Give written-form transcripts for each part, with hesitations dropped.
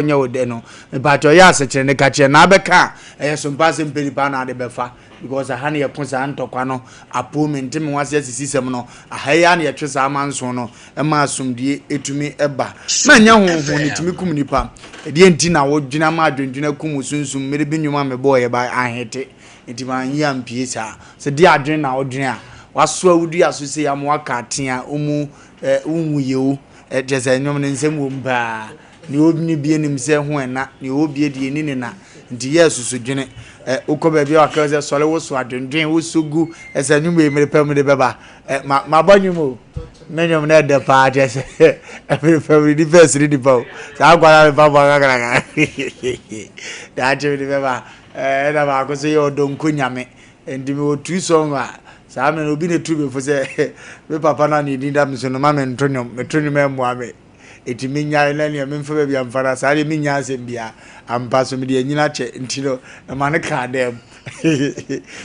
nya ode no but o ya asechire ne ka che na abeka Sompa Asem Mpe Nipa na de befa because aha ne yekosa antokwa no appointment me wase asisisem no aha ya na yetwesa amanso no ma asomdie etumi eba na nya ho ne tumi kum nipa de enti na wo dwuna ma adwendwuna kum sunsum mere binwuma me boye ba ahete enti man yi ampie sa se de adwen na wo dwen a waso awudi aso se ya mo aka atea omu unwuye o jese nyom ne nsem wo mba ni obi bi enim se ho ena ni obi edi ni na nti yesu so dwene ukoba bi aka se sole wo so adwendwen wo so gu ese nyom e mere pam de beba ma banyum o menyom na de pa jese every family di first di pa sa agwara pa pa kaka da je di beba na ba ko se yo don kunyame ndi me otu so nwa sa me no bi ne tube fo se me papa na ni dinda me so no ma me ntonyom emo ame eti minya na ne me mfa ba bia mfara sa de minya asem bia ampa so me de nyina che ntino ma ne ka dem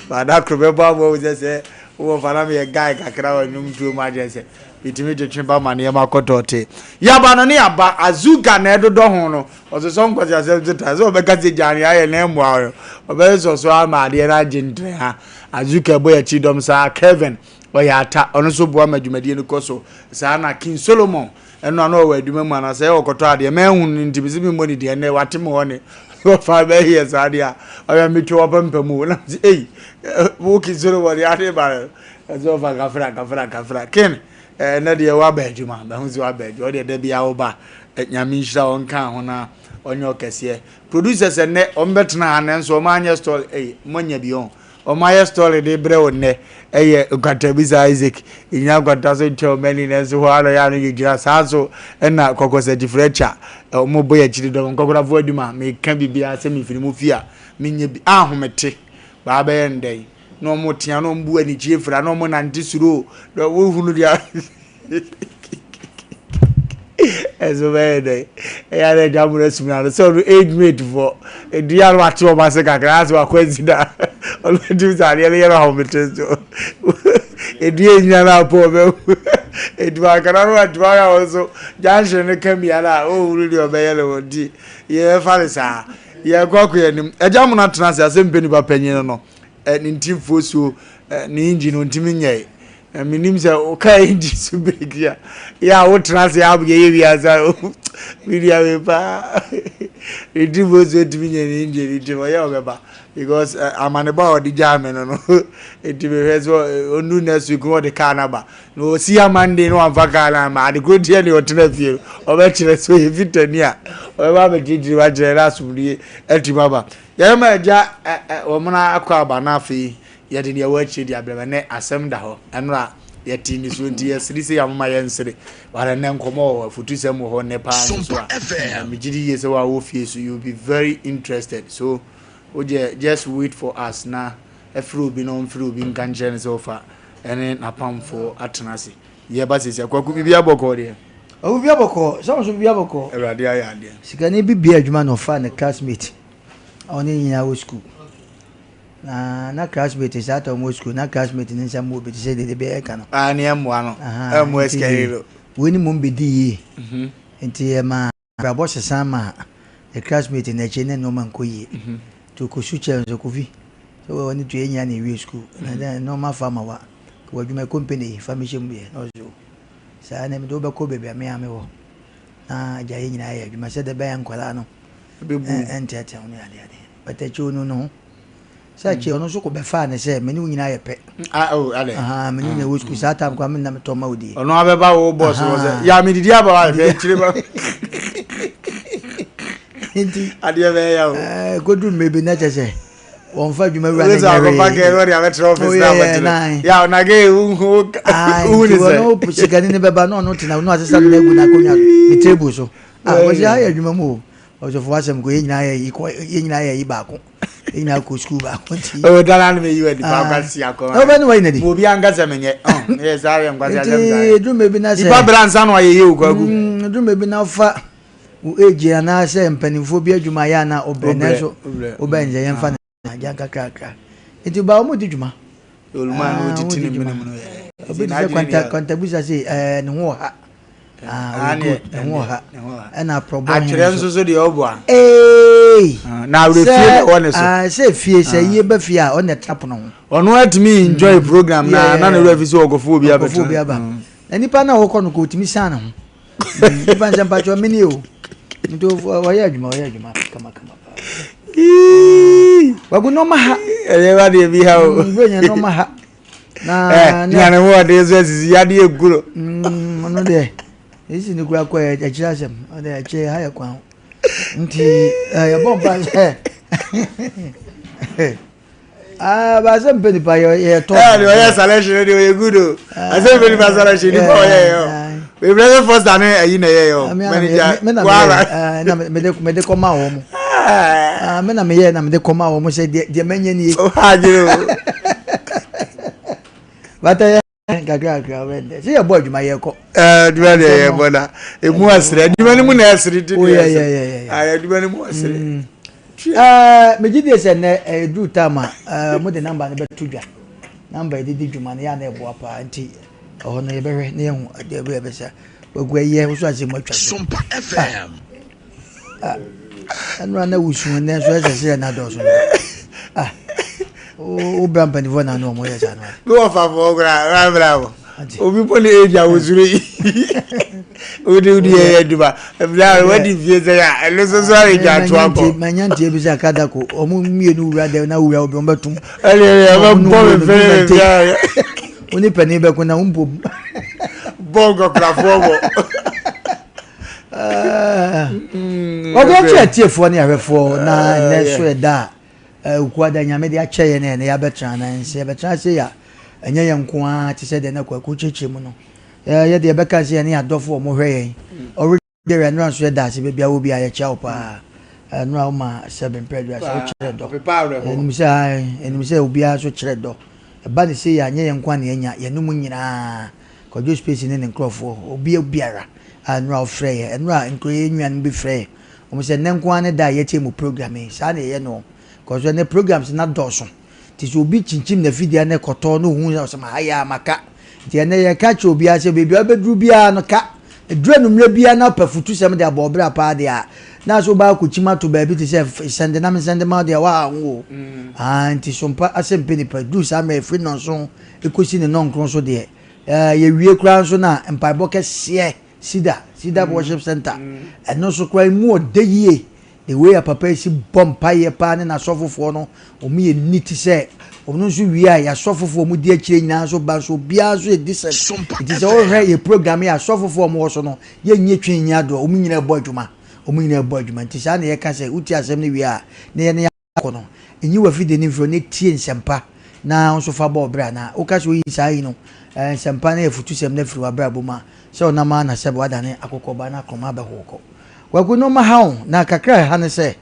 ba da krobe ba bo se wo fara me guy kakra wa nyum tuo ma je se eti me je tweba ma ne ma kotote ya ba no ne ya ba azuga na edodo ho no oso so nkwasi asem zeta so be ka se jani aye na emo ayo obe so ama de na jintre ha azuka boy chidom sa Kevin oyata ono so boa madwumadie no koso sa na King Solomon eno na owa adwuma mu na say okoto ade me hun ntibisi mi moni de ne wate me woni fa be here sa de a oya mitwe opampamu na ei wo King Solomon ya de ba so fa kafra ken na de wa ba adwuma ba hu si wa ba adwuma de da bia wo ba nyame nhira wonka ho na onyo kese producers ne ombetna anenso ma anya store monya bion o my story de brew ne Kwatabisa Isaac inya kwataso cho many nenso ho ara ya no yigira saso na kokose differential mo boy chiri do kokora vo aduma me ka bibia se me firi mu fia menye bi ahomete ba ba yendai no mo tia no mbu ani chie fira no mo nante suro do wo hunu dia ezo bede ya le jamure sumna so age mate for edial wati o mase kakra aso akwazida olodi zari ele yero homete so edie nyana po be edwa kana no adwa ya oso janche ne kamia na o wuri obeyele wodi ye farisa ye kwaku ye nim ejamu na tena se Asem Mpe Nipa panyin no ni ntimfo so ni engine ntimi nyai minim se o kai ndi so begia ya wo trans ya bu ye wi asa media we pa edi vozo edi nye injiri di mo ya obeba because amaneba odi jam no edi be hezo onu next week wo de kanaba no si amande no amfaka na ma de go die ni otena fie oba kire so ye vitani a oba be gidi wa jere asumri eti baba ya ma ja o mona akwa aba na afi ya de ya wachi di abrebe ne asem da ho enra ya tini so ndi ya sirisi ya mama yensere wala ne nkomo futusem ho ne pa so mi gidi ye se wa wo fie so you be very interested so just wait for us na efro bi no mfro bi nkanchen so far ene na pam for atenase ye ba sisi akwaku bibia boko de o bibia boko so bibia boko erade aya de sika ne bibia adwuma no fa ne classmate oni nyina wo school na classmate is at almost school na classmate ni nsamu obi say de be eka no ani amwa no emu eskero woni mum be di enti ma brabo sesama the classmate na chene no man koyi to ko suche nzo kovi so woni to enya na we school na then normal farmer wa ko adwuma company family mbe no so sa na me do be ko bebe me ame wo na ja yen na ya adwuma se de be yankwala no bebu enti ati onu ade but e chu no sachi ono so ko be fa ne se meni nyina ye pe ale meni na wo school sa tam kwa meni na to ma odi ono abeba wo boss wo se ya mi didi aba wa be chire ba enti ade be ya godu mebe na chese won fa dwuma ru na ya ko pa ke ro ya metro office na metro ya na ge u ni se no pushikani ne beba no tina no asesa na egu na konya ni table so wo ja ya dwuma mu o so fo asem ko nyina ye yi ba ko ina ko school ba ko ti o dala na me yi we di pa ka si akọ o be no wa ina di mo bi anga se menye yes ari ngwasi asem drum me bi na se di pa bransa no aye o kwagu drum me bi na fa u eje na se mpanimfo bi adwuma ya na obrena so obenje ye mfa na janka kaka enti ba o mo di dwuma oluma no titini mene obi se kwanta bisa se ne ho ha good enwo ha na problem atwere nso so de obo a na we fie one so say fie say ye ba fie a on tap no ono atimi enjoy program na na we fi so ogofo obi aba enipa na wo kono ko timi sana ho iban jampa cho mini o ndo waya adwuma kama wagu no ma ha ewa de bi ha o ngonya no ma ha na na wo de so sisi ya de eguro ono de isi ni kura kwa ya kira asem ode ya che ha ya kwa nti ya bomba ba Asem Mpe Nipa ya to ya selection de egudo Asem Mpe Nipa selection ni ko yo we brother first than ayi na ye yo manager wala na me de koma wo mo me na me ye na me de koma wo mo se de menye ni o ha jiro bata gaga wende se ya boy djuma ye ko djuma de ye bona e mu asre djuma ni mu na asre ti ya djuma ni mu asre me gidi se ne du tama mo de number ne betu dwa number di djuma ne ya na ebo apa nti oh no ye bewe ne hu de be be sa wagu ye wo so ase mo atwa Sompa FM anu na wusu ne so ase na do so o brampa ni vona no mo ye sa no go fa for bravo obi poli area wozuri odi ye duba bravo wadi vie se ya lo so sorry ja to akọ manyanti e bi sa kada ko o mu mienu wura de na wura obi o betum ele ba bo fe ya oni pani be ko na umbo bongo krafobo ogo tiefo ne ahwefo na ne so eda ukuada nyame de akyeye ne ya betra na nse betra se ya enye ye nko a ti se de na kwaku cheche mu no ye de beka se ne adofo mo hwe yen ori de re no so eda se be bia wo bia ye cha opa no ma 7 pedra so kire do enu se obi a so kire do ba de se ya nye ye nko a ne enya ye no mu nyina kwajo space ne nkrofo obi obiara anu ofre ye enu a nkroye nwan bi frɛ o mo se ne nko a ne da ye che mu programming sa ne ye no cause ne programs na doso ti so obi chinchim na video na koto no hu so ma haya maka ti ne ye ka che obi a se bebi obedru bia no ka edru anumre bia na pafutu sem de abobra pa de a na so ba ku chima to ba bi ti se send na me send ma de wa wo anti Sompa Asem Mpe Nipa du sa me free no so ekosi ne non kron so de ye wie kura so na empaibo ke sida worship center no so kura mu de yie the way a papa is bompa ye pa ne na sofofo no o mi eniti se o no so wi a ya sofofo mu di akire nyina so ba so bia so e decent it is all right ye program ya sofofo mo so no ye nye twen nya do o mu nyina bo adwuma nti sa na ye ka se uti asem ne wi a ne ye ne ko no enyi wa fide ne fro ne tie nsɛmpa na so fa bo bra na o ka so yi sa yi no nsɛmpa na efutu sem na firi wa bra boma so na ma na se bo adane akokoba na koma ba hoko wagu no ma hawo na kakra ha ne se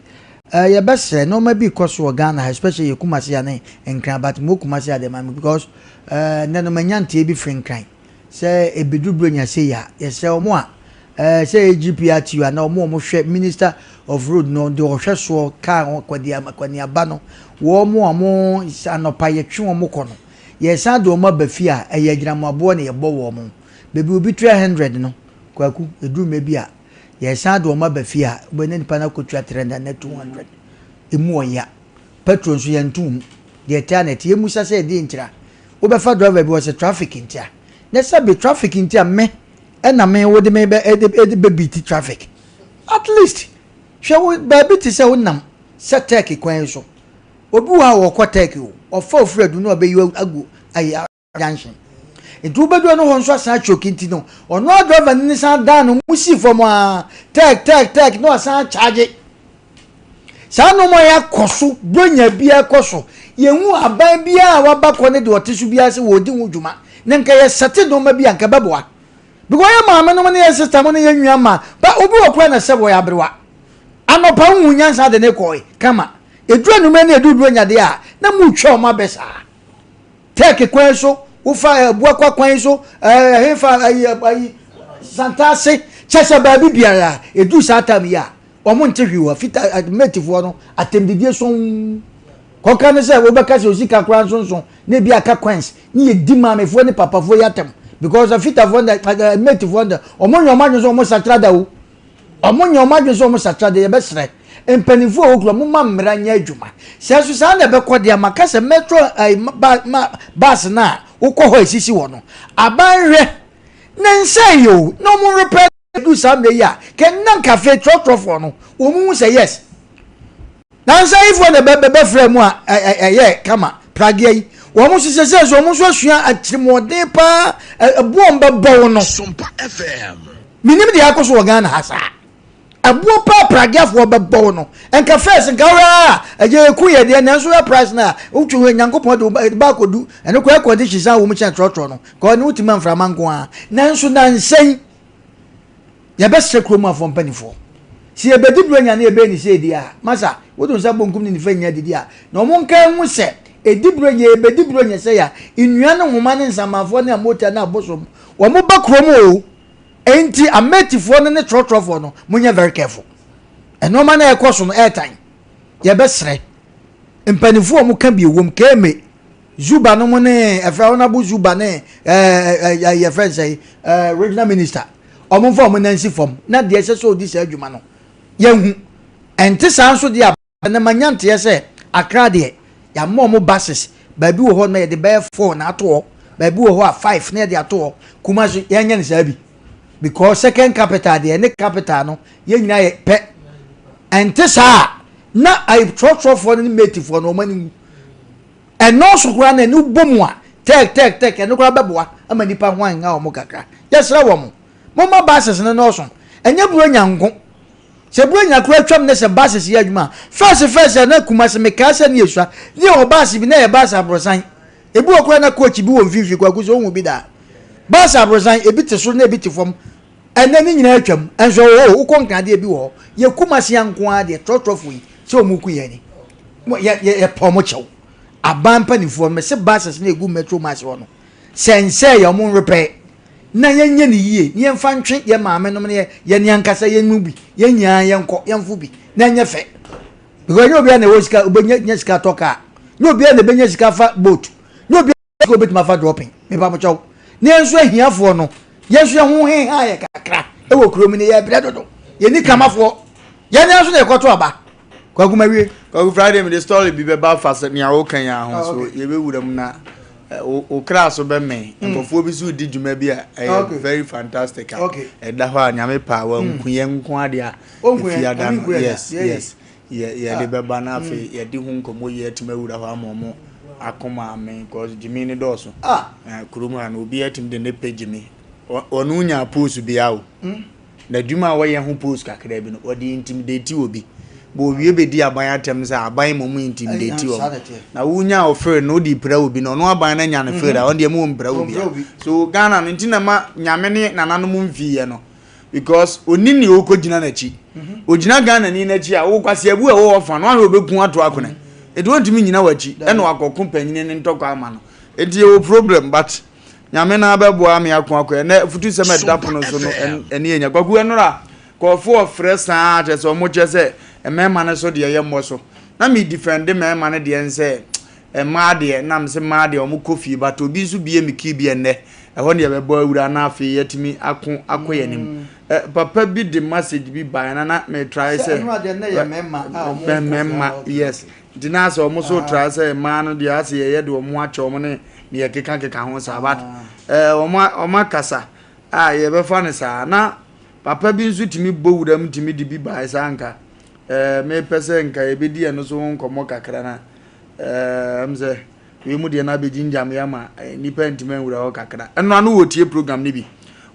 ye besre no ma bi koso Ghana especially ye kumase ya ne nkran but mo kumase ya de ma because ne no manyante bi frinkran se ebedubro nya se ya ye se omo a se AGPRT na omo hwe minister of road no de ohwe so ka kwani aba no wo omo anopa ye twe omo kono ye sa do omo ba fi a ye gyiramo abo ne ye bo wo omo bebi obi 300 no kwaku eduru me bi a ye sa do ma ba fi a bo ne nipa na kotwa 300 na 200 emu oya petrol so ye ntum de eternity ye musa se de ntira wo be fa driver bi wo se traffic ntia na se be traffic ntia me na me wo de me be beat traffic at least hwe wo ba bi ti se wo nam se take kwan so obi wa wo ko take o fa ofredu no be yu agu ayi junction edu bedu no ho nso asa chokinti no ono driver ni san dan no musi fo mo a tek no asa charge sa no mo ya koso bronya bia koso ye hu aban bia wa ba ko ne de otisu bia se wo di wudwuma ne nka ye sete no ma bia nka beboa because ye ma me no ne ye sister mo ne ye nwia ma ba obi wo kwa na se wo ya brewa anopa hu nyansa de ne koi kama edu anu me ne edu bronya de a na mu twa o ma besa tek kwan so Wofa buakwa kwan so hefa ayi santase chese ba bibiara edu satam ya omo ntehwiwa fita metifo no atemdidie so koka ne se wo beka se osika kran so ne bia ka kwans ne ye di mamefo ne papafo yatem because of fit of wonder mate wonder omo nyoma so omo satrada wo omo nyoma so omo satrada ye besre empanifo oklo mo mamra nya adwuma sesu sa na be kode amaka se metro bus na ukọ ho esisi wo no abanhwe nense yo no mo repair do some ya ken nan cafe trotro no wo mu say yes nanse ifo na be frame a ye kama pragia yi wo mu sise so mu so sua atrimoden pa abuomba bawo no Sompa FM minim de akoso Ghana hasa abuo pa pragia fo be bawo no enka first nka wa aje ku ye de nanso ya price na utwu nyankopon de ba kodu eno ko ekodi hisa wo mu chen trotro no ko ne utima mframa nko a nanso nansen ya be sekrom afo mpanifo si ebedi bronya na ebe ni se di a masa wodun sa bonkum ni fa nya didi a na omo nka hu se edibronya ebedi bronya se ya inua ne homa ne nsamafo ne mota na abosom wo mo ba krom o enti ametifo ne trotrofo no munya very careful eno ma na ekoso no airtime ya be sre mpanifo mo ka bi wom keme zuba no mo ne efra na bu zuba ne ya friend say regional minister omo fo mo nansi fom na de ese so di se adwuma no yehu ente sanso de na manyante ye se akra de ya mo buses baabi wo ho na ye de be 4 na ato baabi wo ho a 5 na ye de ato kuma so ye nya ne sabi because second capital de ne capital no ye nyina ye pe ente sa na I trot for ni mate for no mani and no so kura na nu bomu a tek eno kura beboa ama nipa hwan nga o mo kakra yes ra wo mo ma buses ne no so enya buro nyanko se buro nyakura twam ne se buses ye adwuma first na kuma se mekasa ne yesua ne o bus bi na ye bus abrosan ebi okura na coach bi wo mfifi kwa kuzo hu bi da bus abrosan ebi te so na ebi te fom ene ni nyina atwam enso o ukonka de ebi wo ye kuma se yanko a de trotrofu yi se o mu ku ye ni ye pomo chew abampa ni fo me se buses na egu metro mass wo no sense ye mo repair na yenye ni yie ni emfa ntwe ye maame no ne ye ni ankasa ye nu bi ye nyaa ye nko ye mfu bi na nye fe because no bia na wosika obenya sika toka no bia na benya sika fa boat no bia go bet ma fa dropping me ba mo chaw ne enso ahiafo no yeso ye ho he ha ye kakra e wo kuro mi ne ye bre dodo ye ni kamafo ye ne enso na ekoto aba kwa kuma wie kwa Friday me the story bi be ba fast ni a wo kan ya ho so ye be wuram na o kraso be me nkofo bi so di djuma bi a very fantastic da ho anyame pa wa nkuye nko ade a fia da yes ye le be ba na afi ye di hu nkomo ye atima wura ho amomo akoma amen cause jimi ni doso kurumu na obi atim de ne page me onu nya post bi a o na djuma wa ye hu post kakra bi no odi intimidate obi bo wie be di aban atem sa aban momu intimidate o na wunya ofre no di pra obi no no aban na nya ne fe da on de mu mpra obi so Ghana no ntina ma nyame ne nanano mu mfiye no because onini okogina na chi ogina Ghana ni na chi a wo kwase abu a wo ofa no a obekun ato akona e do ntimi nyina wachi e no akokun panyine ne ntokwa ama no e di o problem but nyame na abebo am yakon akwa na futu se me dapo no so no ene enya kwaku enora ko fo fresa a se o mo che se emema ne so de ye mo so na me defend emema ne de ense ema de na me se ma de o mo kofi but obi so bie mi ki bie ne ho ne be bo awura na afi yetimi akoye nim papa bi the message bi by na me try say emema yes dina so mo so try say ma no de ase ye de o mo ache o mo ne ye keka ho sa but o ma kasa ye be fa ne sa na papa bi nso timi bowura m timi di bi by sa anka me pese nka ebedi eno so nkomo kakra na mze we mu de na be jinjam ya ma nipa ntime wura ho kakra eno anu wo tie program ni bi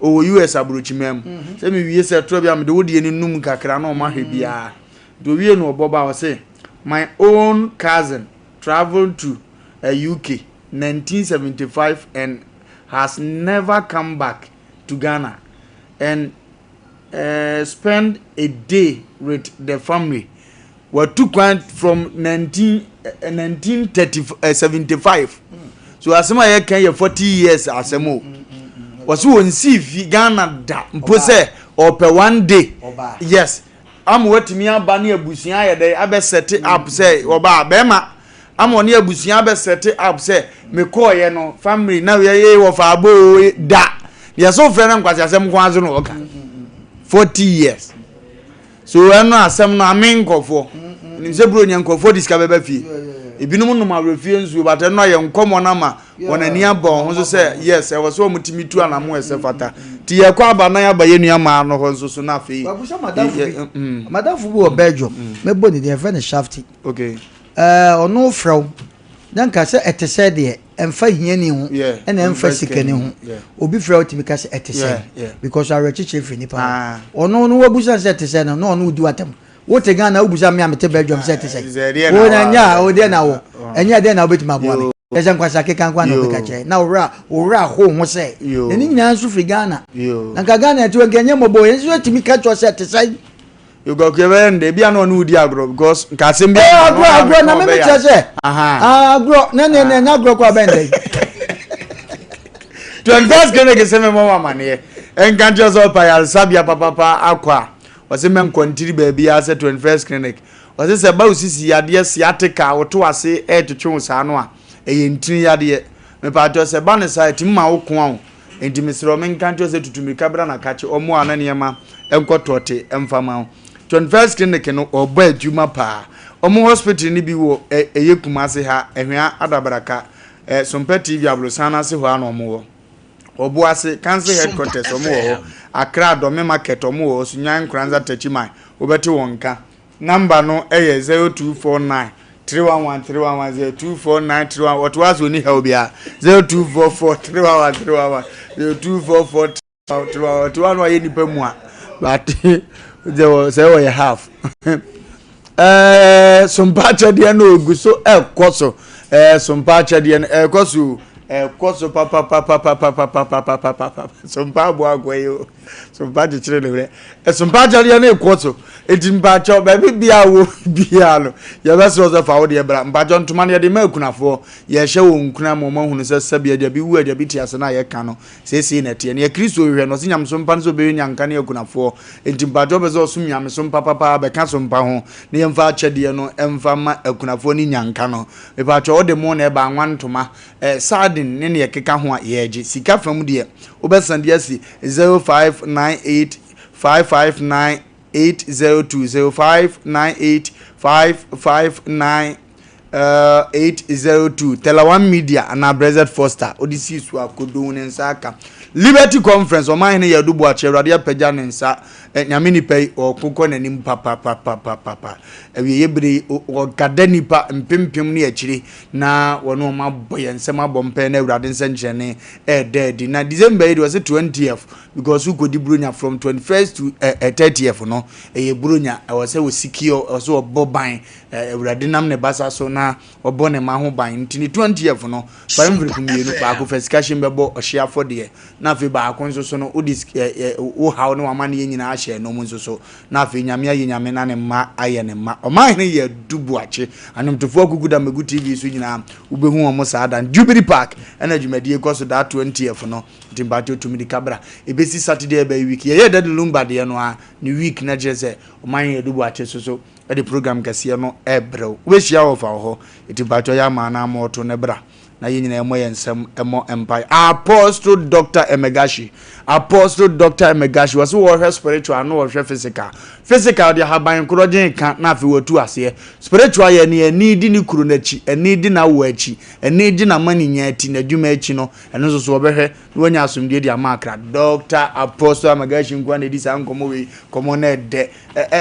o US abrochimem se me wie se tro bia me de wo de ni num kakra na o ma hwe bia do wie no oboba o say my own cousin traveled to UK 1975 and has never come back to Ghana and spend a day with the family. What took one from 1975. So asema ye can ye 40 years asemo. Was won see Ghana da mpose or per one day. Yes. Am what me aba na abusuan ye dey abe set up say oba bema am oni abusuan abe set up say me call ye no family na ye Wofa abo da They so friend and quite Asem Kwanzo no oka. 40 years. So I know Asem no amen kofo. Ni se bro nyan kofo discover be fi. Ebinom no ma refuse you but no ye nkomo na ma wona ni abon ho so say yes e was so mutimi tu anamo ese fata. Ti ye kwa aba na ya ba ye nua ma no ho so na fe. Madam Fubu o Belgium. Mebo ni dey friend Shafty. Okay. Ono frau. Dan ka se etese de emfa hiani ho na emfa sikani ho. Obi frau timi ka se etese because our chiche free nipa. Ono no wabusa se etese no no udi watam. Wote Ghana ubusa me amete Belgium set say. Wo na nya o de na wo. Enya de na obetima boa me. Esa nkwasa keka nkwa na obeka che. Na ora ho say. Eni nya nsu fi Ghana. Na ka Ghana to genye mobo yensu etimi ka cho set say. You go kebe de bia no no udi agro because nka asem bia. Agro na me che say. Agro na agro kwa bende. 21st gene ke se me mama mane. Enka nje so pa ya sabia papa akwa. Wase men kontiri baby ase 21st clinic wase se ba usisi yade siatica woto ase twetwe sa no a eyentini yade me pa to se ba ne sa timma wo ko an enti misro men kanto se tutumika bra na kache omo ananiema enkotote emfama 21st clinic no obo adwuma pa omo hospital ni bi wo eyekumase ha ehwa adabaraka Sompa TV ablosana se ho anomo wo Obuase cancer headquarters omo Accra Dome market omo Sunyan Kranza Techimai obeti wonka number no 0249 311 0249 what was we ni helbia 0244 311 0244 311 wa ye nipa mu a but there was say we half Sompa chade no oguso ekoso Sompa chade ekoso koso papa Sompa bo agwayo Sompa de chire le Sompa jare na koso edimba cho baby bia wo bia no ye be so so fa wo de bra mba jo ntoma ne de makunafo ye hye wo nkuna moma hunu se sabia de bi wu de bi ti ase na ye ka no sesi na tie ne Kristo hwe no se nyam Sompa no so be nyanka ne akunafo edimba jo be so so nyam Sompa papa be ka Sompa ho ne yemfa achede no emfa ma akunafo ni nyanka no me pa cho wo de mo na e ba anwantoma sardin ne ne keka ho a ye agi sika fam de obesande asi 0598 559 802 0598 802 Telawan Media and Brezed Foster Odisi su akodo ne nsaka Liberty Conference o man ne yadubu a chewrade pagya ne nsa nyameni pay o kokko nanim papa ewe yebre o gada nipa mpempem ne akire na wono ma boye nsem abompe na awrade nsenkyene dead na December it was 20th because who could brunya from 21st to 30th no brunya I was say we secure also oboban awrade nam ne basa so na obone ma ho ban ntini 20th no ba mviri kumienu pa ko fiskashim bebo ohia fode na fe ba akonso so no odis wo hawo no amane nyina ahye no munso so na fe nyame aye nyame na ne ma aye ne ma o ma ne ye dubu ache anomtofo akuguda megu TV so nyina ubehu omo saadan Jubilee Park na dwumadie koso da 20th no timbato tumidi kabra ebesi Saturday ba week ye Wofa Lumba de no a ni week na jese o ma ye dubu ache so the program kase no ebrew we hia Wofa ho timbato ya ma na moto ne bra na yini na emo yensem emo empire Apostle Dr. Emegashi was wo spiritual no wo physical de haban krojen kan na afi wotu ase spiritual ye ne di ni kuro nachi eni di na wo achi eni di na mani nya ati na dwuma achi no eno so wo behwe wonya asomdie di amakra Dr. Apostle Emegashi nkwa na di sa nkomo we komo na de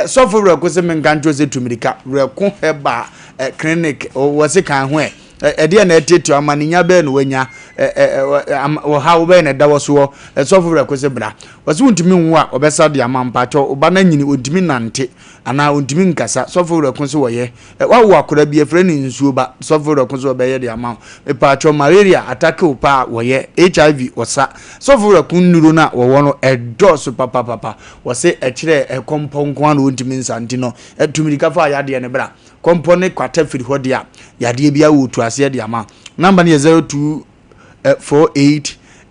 so for rekose menkanto se tumirika reko heba clinic wo se kan ho ede na etetu amaninya be no wanya wo ha wo be na da wo so so for rekose bra wase untimi nwo a obesa de amampacho oba na nyini ontimi nante ana ontimi nkasa so for rekose wo ye wa wo akora bi efre ni nsuo ba so for rekose wo be ye de ama mepacho malaria attack upa wo ye HIV osa so for rekun nuro na wo no edoso papa wase ekire ekompon na ontimi nsante no etumirika fa ya de ne bra kompone kwata firi hodi a yade bia wotu ase de ama number ne 0248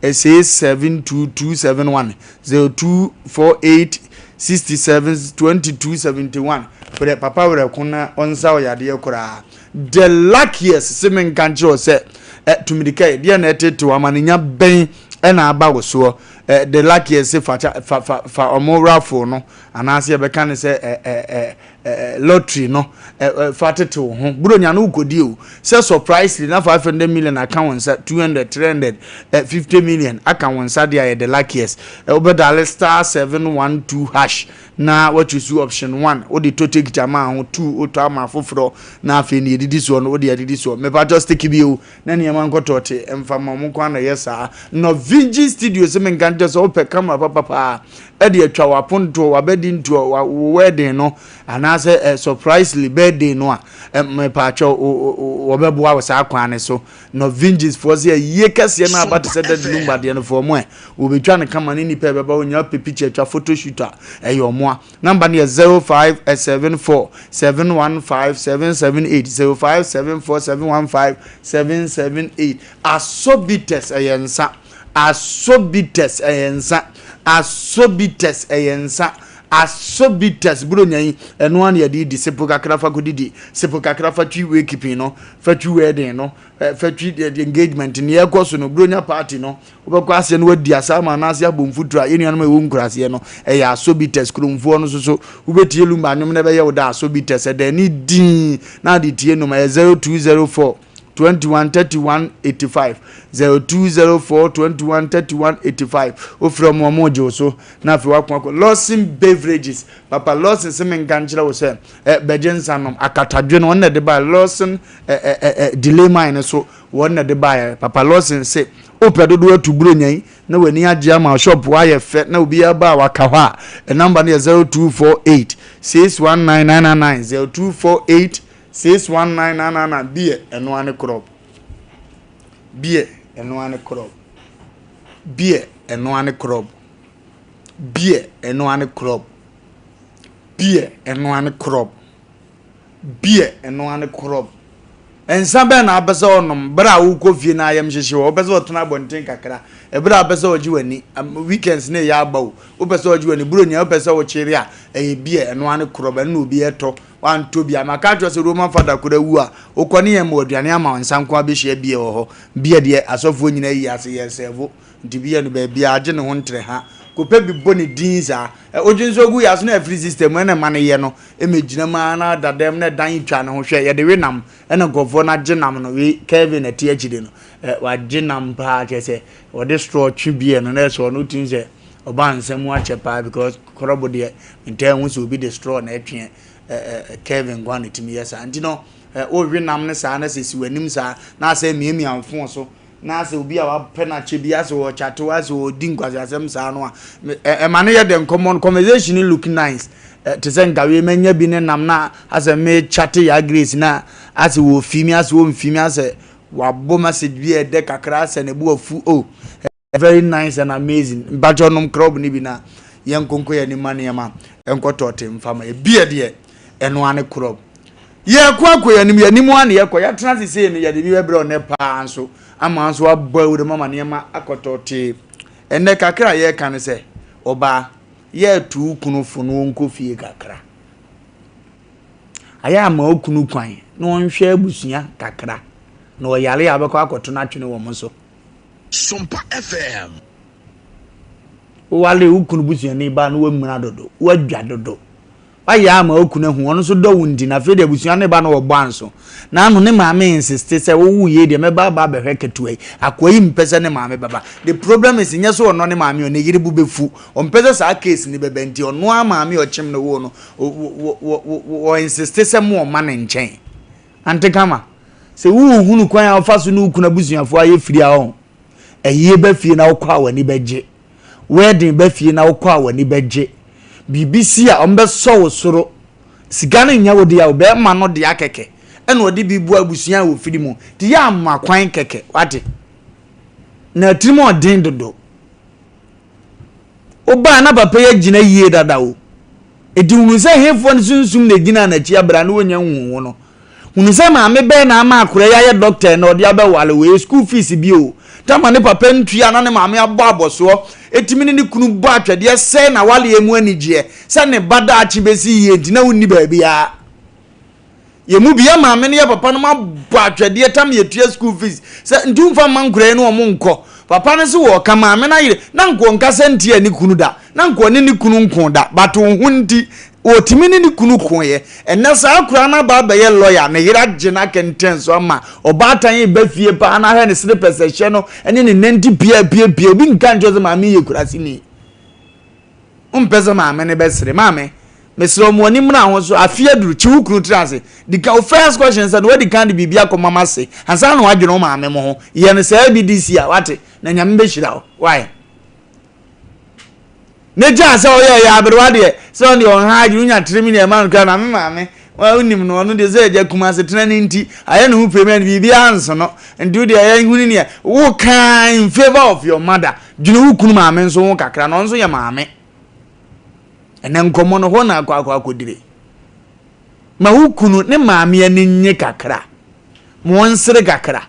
SA72271 0248 672271 but papa we kuna onsa o yade ekura the luckiest semen kancho se tumidika de na eteto amaninya ben na aba wo so the luckiest fa omo raffle no anase ye be kan say lottery no fatete wo ho bro nya no ukodi o say surprisingly na 500 million account 200 300 50 million account dia the luckiest obedale star 712 hash na what you see option 1 o the total kitama ho 2 o to ama foforo na afi ne edidi so no o de edidi so me pa just take bi o na ne man kotote emfa mo kwa na yesa no VG studio se men ganje so pe camera papa e de atwa waponto wabedi nto wedding no ana say surprisingly birthday no a me pa cho obeboa wo sa kwane so no vinges for say ye kase na about said the Lumba de no for mo obetwa ne kama ni nipa beba onya picture twa photo shooter eyo mo number ne 0574 715778 0574 715778 asobites eyensa asobites eyensa asobites eyensa asobites bro nyan eno an ye di sepo kakra fa kodidi sepo kakra fa twi we keeping no fa twi wedding no fa twi the engagement ne ye koso no bro nya party no obekọ ase no wadi asama na ase abomfutura ye nuan ma wo nkurase no e ya asobites kromfo no so ubetie Lumba anyom na be ye wo da asobites e da ni din na di tie no ma 0204 213185 0204 213185 o from omojo so na fi wakwa Lawson beverages papa Lawson se men ganjira wo se bejensa no akatadwe no na de ba Lawson delay mine so won na de ba papa Lawson se o pedodo atu buro nyan na wani age ama shop wa ye fe na obi aba waka ho a number ne 0248 619999 0248 61999 beer eno ane crop beer eno ane crop beer eno ane crop beer eno ane crop beer eno ane crop beer eno ane crop ensabe na abesa onom bra wo kofie na ayam hyehye wo besa otona bonten kakra e bra besa oji wani weekends na ya agba wo besa oji wani bro nya wo besa wo chiri a beer eno ane crop na obi eto wan tobi amaka twa se Roman father kura wu a okoni ye mo aduane ama nsanko abehye bie wo ho bie de asofo nyina yi ase ye sevo nti bie no ba bia age ne ho ntre ha kope bi boni dinza ojinso gu ya so na free system na mane ye no emegina ma na dadem na dan twa ne ho hwe ye de wenam na gofo na ginam no we Kevin ati agide no wa ginam pa che o de straw twi bie no na so no tinze oba nsem wa chepa because korobo de ntan hu so obi de straw na atwe Kevin gwan timi yesa anti no o hwenam ne sa na sesi wanim sa na asa miemi amfo so na asa obi a wa penache bi asa wo chato asa o dinkwase asem sa no a mane ye den common conversation look nice to say ngawe menya bi ne nam na asa me chat ya grace na asa wo fimi asa wo mfimi asa wa bo message bi e de kakra asa ne bu afu oh very nice and amazing bajo nom crowd ni bi na yenkonko ye ni mane ma enkotote mfama e bie de eno ane crop ye kwa yanim ane ye kwa ya tena se ne ye de bi webre one pa anso ama anso abawu de mama ne ma akotote ene kakra ye kan se oba ye tu kunu funu nko fie kakra aya ma okunu kwan na onhwe abusuya kakra na oyale ya bekọ akoto na twene wo monso Sompa FM wale ukunu busuya ni ba na wamuna dodo wadwa dodo aya ma okunu hu ono so do wundi na fede abusuya ne ba na wo banso na anu ne maame insist say wo wuye de meba ba behwe ketuai akoyi mpese ne maame baba the problem is nyeso ono ne maame o ne yire bu befu o mpese sa case ni bebe nti ono a maame o chim ne wo no wo insist say mo ma ne nchen ante kama se wu hunu kwan afaso no ukuna busuafo aye firi a ho eye ba fie na okwa wani beje wedding ba fie na okwa wani beje BBC a ombe so soro sigane nya wodi ya obe ma no de akeke ena odi bibu abusuan wo firi mu de ya ma kwan keke wate na trimo den dodo oba na papa ya gina yie dada o edi hunu se hefo nsunsum na gina na chi abra na wonya hunwo no hunu se ma me be na ma akure ya ye doctor na odi abewale we school fees bi o tama ne papa ntua na ne maame abo aboso etimi ne kunu bo atwede se na wale emu anigye se ne bada achi besi yie ntina wonni ba bia yemu bia maame ne ya papa no mabo atwede tam yetua school fees se ntumfa mankure no omo nko papa ne so wo kama me na yire na nko nkasa ntie ni kunu da na nko ne ni kunu nko da but wo nti otimi ni kunu koye enne sa akura na ba ye lawyer ne yira gina kenten so ama obatan ye ba fie pa na ha ne sire perception no ene ne nanti bia obi nka njo ma me ye kurasi ni umpeza ma me ne be sire ma me mesro mo ni mna ho so afia duru chi wukuru trase the first question said where the can be bia ko mama say ansa no adweno ma me mo ho ye ne sa bi this year wate na nyame be hira why ne ja se oye ya abirwa de se on yon ha ju nya 3 million man ka na me ma me wa unim no no de se ja kuma se tena ni nti aye no hu payment bi bia anso no ndu de aye huni ne wo kan in favor of your mother dwene wukunu ma me nso wo kakra no nso ye ma me ene nkomo no ho na akwadire ma wukunu ne maame ani nye kakra mo nsere kakra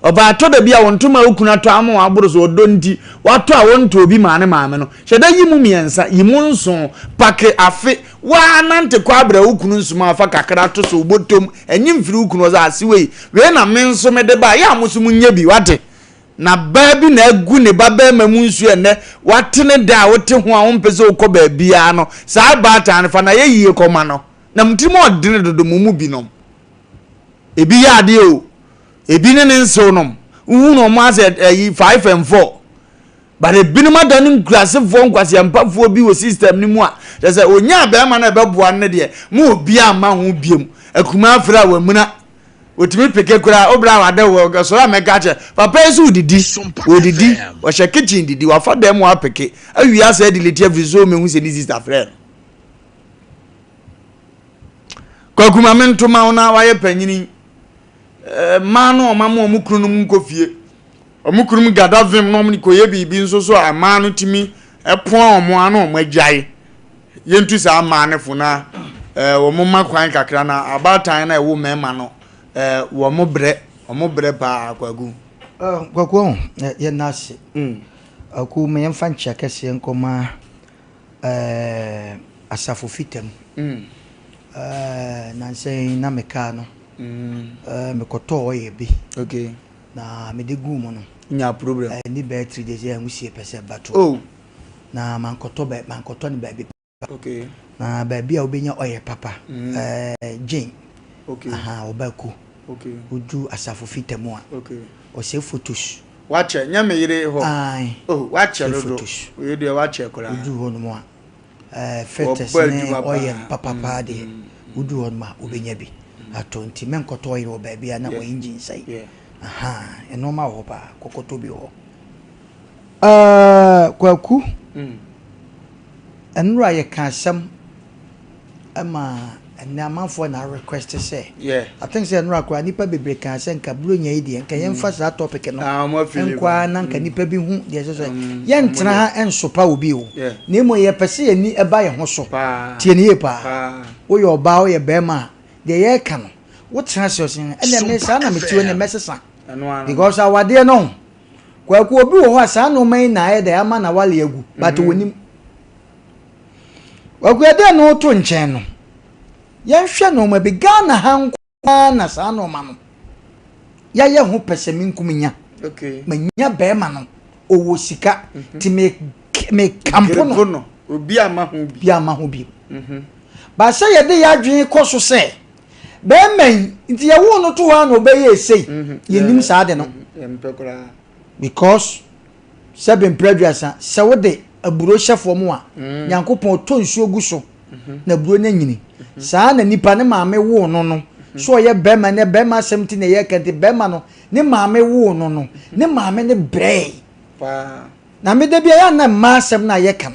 oba to da bia wonto ma wukunu ato amo aboro so odo nti wato a wonto obi maane maame no hyeda yimu miensa yimu nso pake afe wa nante kwa abra wukunu nsuma afa kakra to so obotom enyim firi wukunu za asiwe we na me nso me de ba ya musu munye bi wate na baby na agu ne baba ma mu nsu ene watene da wote ho a wompese ukọ baabia no saa baata ne fa na ye yie koma no na mtimo odene dodo mu bi no ebi ya ade o ebi ne nso no wu no ma se 5 and 4 but ebi no ma dan nkrase fo nkwase ampafo bi wo system ni mu a se onya ba ma na beboa ne de mu obi ama ho biem akuma afra wa muna otimi peke kura obra wada wo so ameka che papa esu didi odidi wo she kitchen didi wa fa dem wa peke awia se delete viso me hu se ni sister friend kwa kuma mento ma ona wa ye panyini ma no o mama o mukuru no nkofie o mukuru m gada vim no m ko ye bibi nso so ama no timi epon o mo ano o magyae yentu sa ama ne funa wo mo makwan kakra na abatan na ewo mema no wo mo bre ba kwagu kwaku ye nasi aku me yemfa ncha kese nkoma asafo fitem na nse na meka no me koto oye bi okay na me de gu mo no nya problem ni be 3 days ya musie pese bato oh na mankoto ni ba bi okay na ba bi a obenya oye papa Jane okay aha obaku okay uju asafo fitem a okay o se photos wache nya me yire ho ai oh wache rodo we de wache kora uju ho no mo a fetes ne oye papa pa de uju ho ma obenya bi atonti menkoto oye o ba bi na o engine sai aha eno ma ho pa kokoto bi ho kwaku enura ye kasam ama na manfo na request say I think say enura kwa nipa bebre kan say nka bro nya idi nka yemfa sa topic no nkwa na nka nipa bi hu de so ye ntena ha ensopa obi o na emo ye pese ye ni eba ye ho so tie ne ye pa wo ye oba wo ye bema de ye ka no wo tena se o sin ene me sa na metiwo ne mesesa because awade no kwa ku obi wo ho asa no man na ye de ama na wale agu but wonim wa ku ede no to nchen no yan hwe no ma bi Ghana hankwa na sa no ma no ya ye ho pese minkuminya okay manya be ma no owo sika ti me kampo no obi ama ho bi ba se ye de ya dwen koso se be men nti ye wo no to ha no be ye sei ye nim sa de no because seven previous se wo de aburo hyefo mu a nyankopon to nsuo gu so na buro na nyini saa na nipa ne maame wo no so ye bema ne bema semti ne ye kente bema no ne maame wo no ne maame ne brei na me de bia ya na masem na ye kan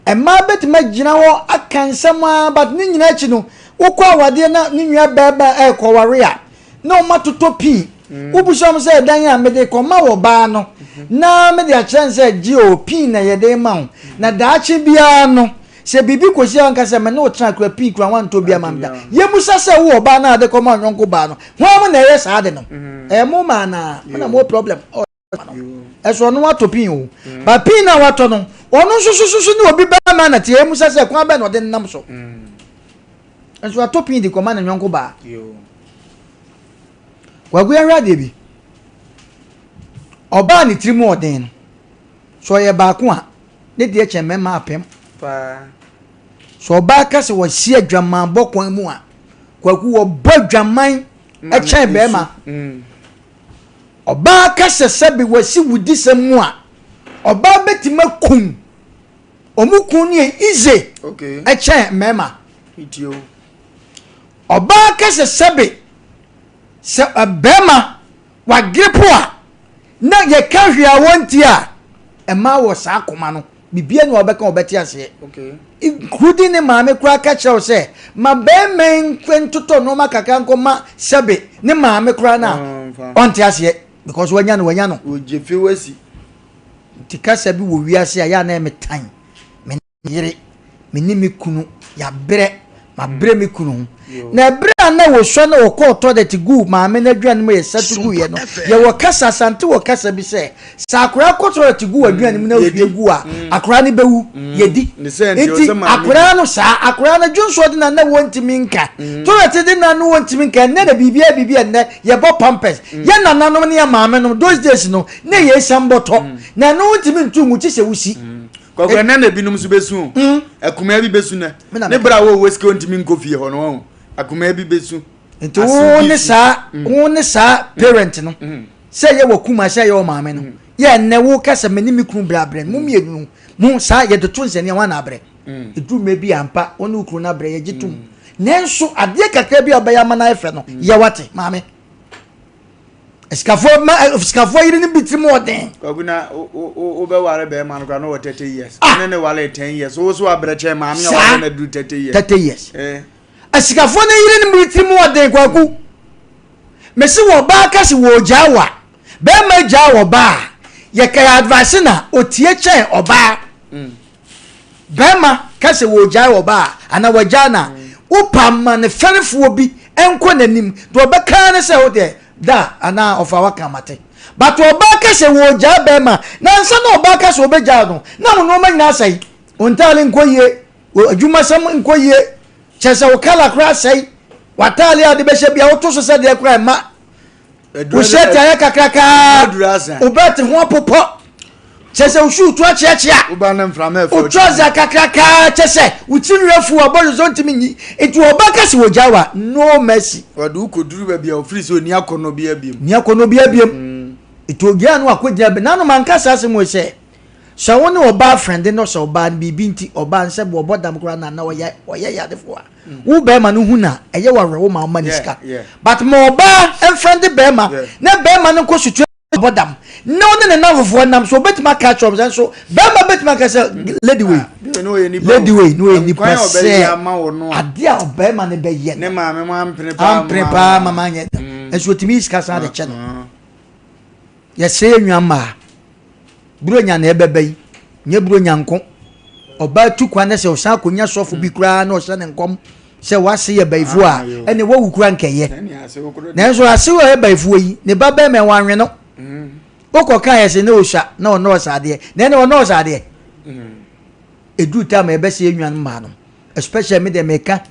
e ma betima gina wo akansema but ne nyina chi no wokọ awade na ne nwa beba e ko ware a na o matoto pi ubusham se dan ya me de ko ma wo ba no na me de a chance GOP na ye de ma na daachi bia no se bibi kosi anka se me no tra kra pi kra wan to bia mamda ye musa se wo ba na de ko ma nyonko ba no ho mo na ye sa de no e mo ma na mo problem eso no wato pi o ba pi na wato no onu sususu ni obi ba ma na tie musa se kwa ba no de nam so eso wato pi di ko ma na nyonko ba wagu ya rade bi oba ni tiri mu oden so ye ba ko a ne de che mema apem so oba ka se wo hie adwaman bokwan mu a kwaku wo bodwaman e chen be ma oba ka se sebi wasi wudi semu a oba betima kum omukun ni ize e chen mema itio oba ka se sebi se bema wa gripo a na ye ka hwia wonti a e ma wo sa akoma no bibia ni obeka obeti ase including ne maame kura ka chew se ma be men kwentoto no makaka nkoma sebe ne maame kura na onti ase because wanya no ojefe wasi tikasa bi wo wiase ya na emetan me yire me ni me kunu ya bre ma bre me kunu na bre na wo so na wo ko to that gu maame na aduane mo ye satu gu ye no ye wo kasa sante wo kasa bi se sakura ko to that gu aduane mo na ofie gu a akura ni bewu ye di enti akura no sa akura na dwonso de na wontimi nka to that de na no wontimi nka na da bibia na ye bo pampers ye na nanom ne ya maame no those days no na ye samboto na no wontimi ntu mu chi se wusi kwa na binum so besu akuma bi besu na ne bra wo weske wontimi nkofie ho no akuma bi besu enti woni sa parent no say ye wakuma say ye o maame no ye ne wo kasa mani mi kunu brabre mu mienu mu sa ye de to nsene wana abre edu me bi ampa woni ukuru na abre ye gitum nenso ade kakra bi obaya mana efe no ye wate maame Escafo yiri ni bitrim oden. Kwaguna o be ware be man kwa no 30 years. Ne wale 10 years. O so abreche ma me wa na du 30 years. 30 years. Escafo na yiri ni bitrim oden kwaku. Mesi wo ba kasi wo jawa. Be ma jawa ba. Ye ka advice na otie chen oba. Be ma kasi wo jawa ba ana wo jana. Upam ma ne ferefo bi enko nanim. Do be kan ne se ho de da ana of our kamate but obaka se wo ja be ma na nsa na obaka se obeja no na wo no ma nyina sai ontale nkoye adwuma sam nkoye chese wo kala kra sai watale ade be hye bia wo to so se de kra ma wo sheta ya kakraka obete ho popo chese wo shutu achiachia uba na mframa efo utroza kakraka chese utinrefu obozo zontimi nyi etu obaka se wo jawa no mercy wadu koduru ba bia ofiri so ni akono bia biem etu ogia no akogia be nanu mankasa asemo se so woni oba friend no so oba bibi nti oba nse bo bodam kura na oye yadefo a wo be ma no hu na eye wawe wo ma ma niska but mo oba en friend be ma na be ma no ko sutu bodam no ne na vofo nam so betima catch up so be ma betima ka say lady way no ni pase ade a be ma ne be ye ne ma me mo amprepa mama nye eso timi iska sa de che no ye say nwa buro nya na ebebe nye buro nya nko oba tu kwa na se o san konya sofo bi kura na o se ne nkom se wase ye baifu a ene wo wukura nkeye na enso ase wo ye baifu yi ne baba me wanwe no oko kan ye se ne o sha na o no sade na ene o no sade edu ta ma ebe se enwan ma no especially me de meka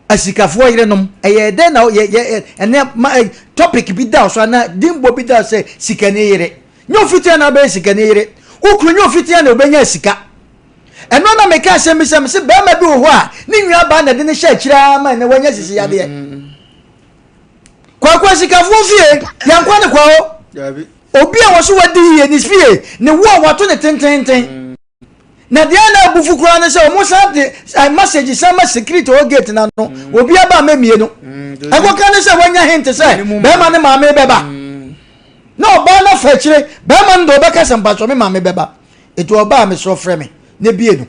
asikafo yire nom eye de na ye ene topic bi da so na dimbo bi da se sikane yire nyo fitia na be sikane yire ukru nyo fitia na obenya sika eno na meka asem se be ma bi wo ho a ni nwa ba na de ne sha kira ma na wanya sisi yade kwa sikafo fie yankwa ne kwa o obi a wo so wadi ye ni fie ne wo wato ne tententen na dia na bufu kura ne se o mo sa de message sama secret o gate na no obi aba memie no akoka ne se wanya hint se be ma ne maame beba no ba na fa kire be ma ndo be ka sempa so me maame beba etu oba me so frɛ me ne bie no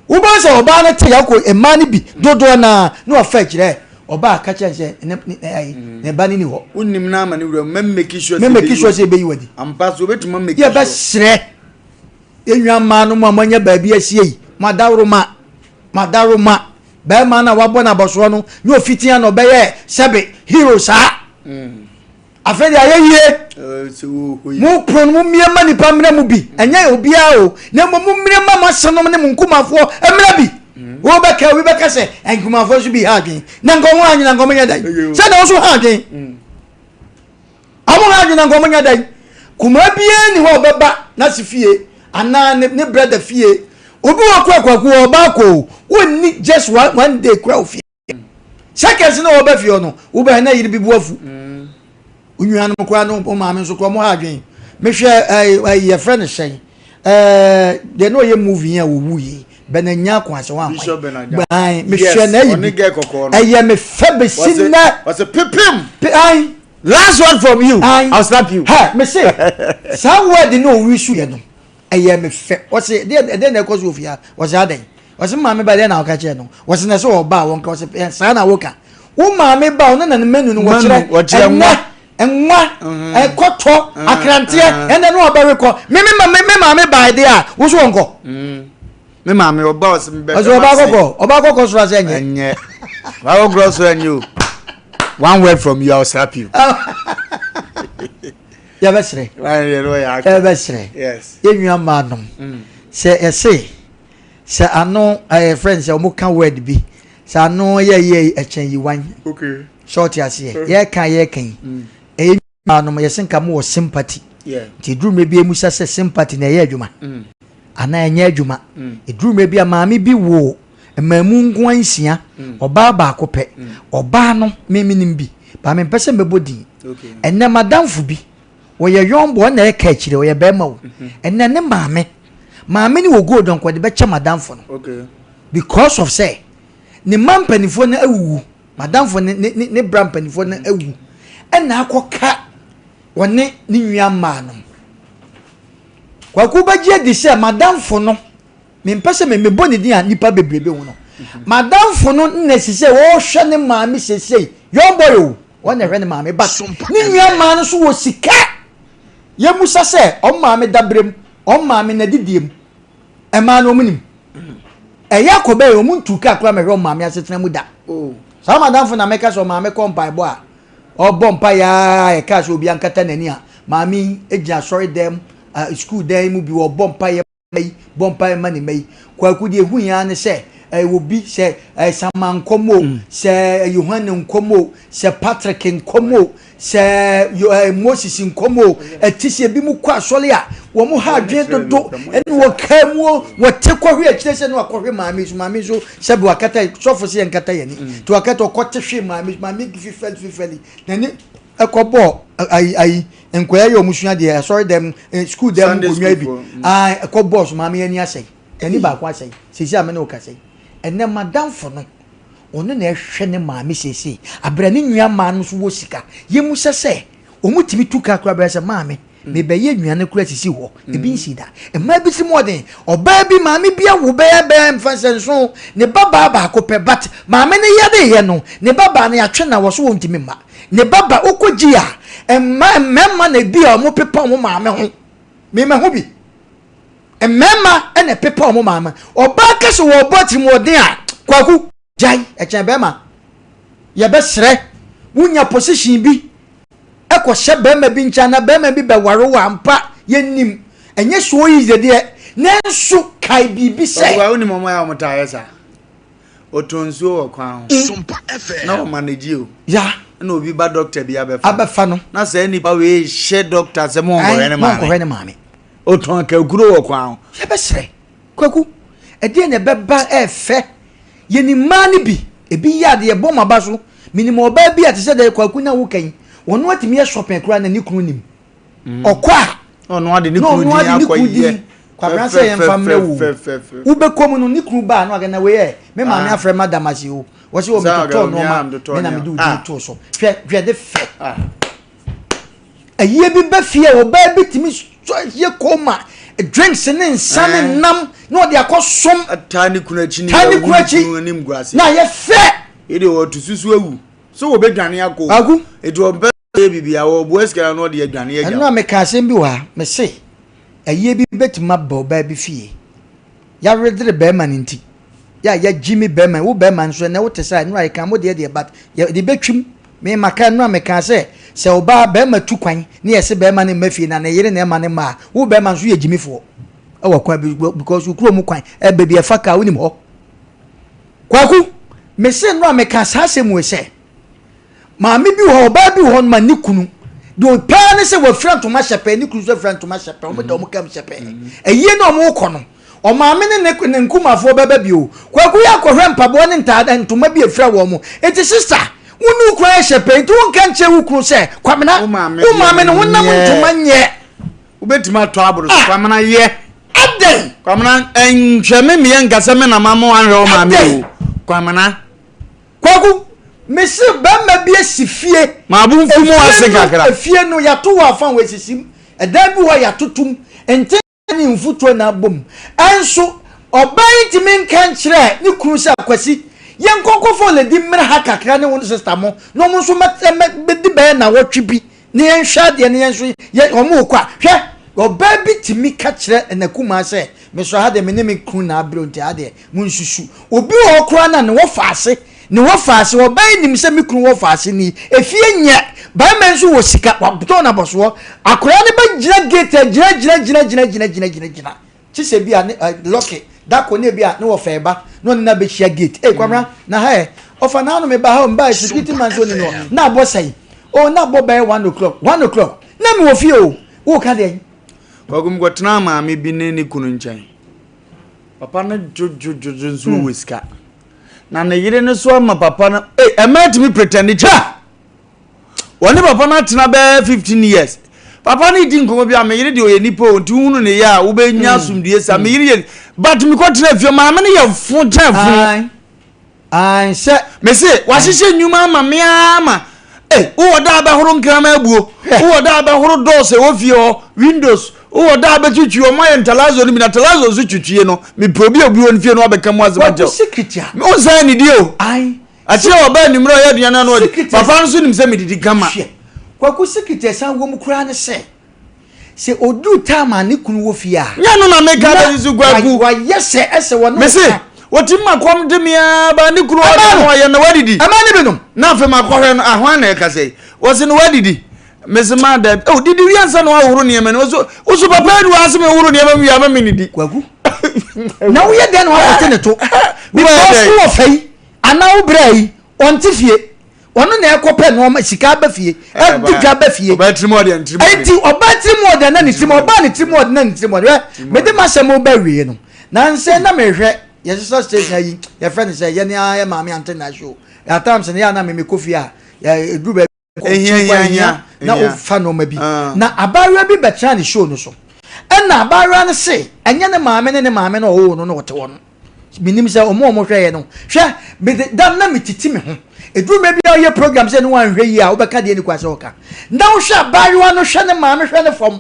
wo ba se oba ne te yakɔ ema ne bi dodo na no fa kire oba ka kye se ne ba ni ho unim na ama ne wura make sure se be yi wadi ampa so betuma make sure ye ba sre enwa ma no mo amanya ba bi asie yi madaroma ba ma na wabo na boso no nyo fitia no be ye sebe hero sa afedi ayeye mo pron mo miema ni pamre mu bi enya obi a o na mo miema masanom ne munkumafo emra bi wo be ka se enkumafo so bi ha dwen na ngomo anyi na ngomo nya dai se na so ha dwen amo ha dwen na ngomo nya dai kuma bia ni ho beba na se fie ana ne brother fie obi wa kwaku oba ko wonni just one day kwa fie seconds na oba fie no wo ba na yiri bibu afu unwan mo kwa no o ma me so ko mo ha adwen me hwe ye friend shen de no ye movie ya wo wuyi benanya kwa se wan ban me hwe na yi me febe sinna was a pipim ai last one from you I'll slap you ha me say somewhere the no we su ye no me fe was de na cause ofia was aden was ma me ba de na o ka che no was na so oba won ka was sa na wo ka wo ma me ba no na menu no wo kire enwa ekoto akrantie ene no oba rekọ me ma me ba de a wo so onko me ma me oba was me be oba kokọ so ase enye wa go gross and you one word from you I'll slap you ya besre ya besre yes yenwa ma no se ano friends o mo kan word bi se ano ye echen yiwan okay short ase ye kan no me senka mo sympathy ti drum me bi emusa se sympathy na ye adwuma ana enye adwuma drum me bi amaami bi wo emamu nko ansia oba ba akopɛ oba no meminim bi ba me pese mebodi enne madamfo bi wo ye yombo na e ka kire wo ye be ma wo enne ne maame ni wo go don ko de be che madamfo no okay because of say ne mampanifo na awuwu madamfo ne brampanifo na awu ena akoka woni ni nwia ma no kwaku bagie di se madamfo no me mpese me boni din a nipa bebrebe wo no madamfo no nnesi wo hwe ne maame sesei yombo yo wona hwe ne maame ba ni nwia ma no so wo sika ye musa se o maame dabrem o maame na didiem e ma no munim eya ko be o muntu ka kra me hwe o maame asetena mu da sa madamfo na meka so maame kompai bo a o bompa ya e ka so obi ankata nani a maame egia sorry dem school dem mu bi o bompa ye bompa mani mai kwaku de hu ya ne se obi se Saman komo se Yohane nkomo se Patrick nkomo se Moses nkomo etise bi mu kwa sole a wo mu ha adwen dodo ene wo kamu wo te kwahwe akire se no akwahwe maame so se bi wakata sofo se nkata yani to wakata okote hwe maame gififeli nani ekobo ai enkoya yo musua de sorry dem school dem go nwa bi ekobo so maame yani asai eni ba kwa asai sisi amene o kasai enne madamfo no ono na ehwe ne maame sisi abrani nwa ma no so wo sika yemu sese omutimi tuka kura bra se maame me be ye nwa ne kura sisi ho ebi nsida ema bi si modern oba bi maame bia wo be mfansenso ne baba ba akopɛ but maame ne yade ye no ne baba ne atwe na wo so wo ntimi ma ne baba okoji a emma na bia mo pepa mo maame ho me ho bi emma ene pepa mo maame oba kese wo boti modern a kwaku jai echen bema ye be sre wunya position bi eko hye bema bi ncha na bema bi be ware wa ampa yenim enye so yize de nensu kai bibi se wa oni momo ya omtaye sa otonsuo wo kwan Sompa FM na o manage o ya na obi ba doctor bi abefa no na se nipa we hye doctor se mo ngore ne maame oton ka guro wo kwan ye be sre kwaku ede ne beba efe yeni mani bi ebi yade ye bom aba so minimo oba bi atese de kwaku na wo kan wono atimi ye shopping kura na ni kunu nim okwa ono ade ni kunu di akoye kwabran se ye mfamre wo be komu no ni kunu ba no aga na we ye me ma me afre madam asi wo wo se wo me to no ma me na me do to so hwe de fe aye bi ba fie oba bi timi ye koma drinks ne nsane nam no de akosom tani kunachi ni mguase na ye fe ide wo tususu awu so wo bedwane agu edo mbe bibia wo boeska no de adwane agya eno me ka asem bi wa me se aye bi betima ba ba bi fie ya redre be man nti ya Jimmy Beman wo be man so na wo te sai no ai kan mo de but de betwim me maka no me ka se oba be ma tu kwan ne yese be man ma fie na ne yire na ma ne ma wo be man so ye Jimmy fo e wo kwa because wo kuro mu kwan e be bi e faka wonim ho kwaku me se no me ka sa se mu se ma me bi ho oba bi ho ma ni kunu do pan say we friend to my shepe ni cruise friend to my shepe o do mo kam shepe eye na o mo ko no o ma me ne nkumafo beba bi o kwaku ya kohwe mpabo ne ntada ntoma bi afra wo mo eti sister wonu kwa shepe nti won kan che wukru se kwamena o ma me ne wonnam ntoma nye ubetima to aburu kwamena ye ade kwamena enhweme me yankasa me na mama anhwe o ma me o kwamena kwaku mesi bemma bi asifie ma bu mfumu ase kakra afie no ya to wa fan we sisim edan bi ho ya totum ente ni mfuto na bom anso oban timin kan kire ni kunu sa kwasi yen kokofo le di mra ha kakra ne won sister mo no mo so di be na wotwe bi ne yen hwa de ne yen so ye omo kwa hwe oban bi timi ka kire na kuma se me so ha de me ne me kunu na abro nti ade mun susu obi ho kura na ne wo faase ni wo faase wo ban nim se me kunu wo faase ni efie nya ba men so wo sika wa buto na boso akora ne ba gira gate gira chi se bia lock da ko ne bia ne wo fa ba no na be shia gate kwamra na ha ofa na no me ba ha mba security man so ni no na bo sai o na bo by 1 o'clock na me wo fie o wo ka de wagum gotna ma me bi ne ni kunu nchan papa na jojo so wo sika na ne yire ne so ma papa na emat me pretend cha woni papa na tena be 15 years papa ni di nkomo bia me yire de oyenipo onti hunu ne ya wo be nya asumdie sa me yire but me ko tena fie ma me ne ye fun tan fun ai se me se wa hihye nyuma ma me ama wo da ba horo nkrama abuo wo da ba horo doors e wo fie o windows wo da ba twitwi o ma ntalazo ni na talazo su twitwie no me probi obuo nfie no abeka mu azema je secret ya me onsan ni dio ai ache oba ni mro ya duana no papa nso nim se medidi gama kwaku secret san wo mu kura ne se odu tama ne kunu wo fie a nya no na meka da isu kwaku wa yese ese wo no me se wotimma kwam de mia ba ni kunu o ya na wadidi amani benum na fe makohwe no ahwan na ka sei wo se no wadidi mesema da didi wiansa no ahuru ne me no so papa du aseme ahuru ne me ya ma menidi kwaku na wo ye den no wa tene to because wo fei ana wo brai onti fie ono na ekope no ma sika ba fie adika ba fie oba trimo de trimo enti oba trimo de na ni trimo oba ni trimo de na ni trimo de me de ma se mo ba wie no na nse na me hwe ye so station yi ye friend say ye na ye ma me antena show at times na na me kofi a ya group na o fa no ma bi na abawa bi betra ni show no so na abawa no se enye ne maame no o no wote wono minim se o mo hwe ye no hwe be dan na mititi me ho eduru me bi o ye program se no wan hwe yi a obeka de ni kwase oka na wo hwe abawa no hwe ne maame hwe ne fom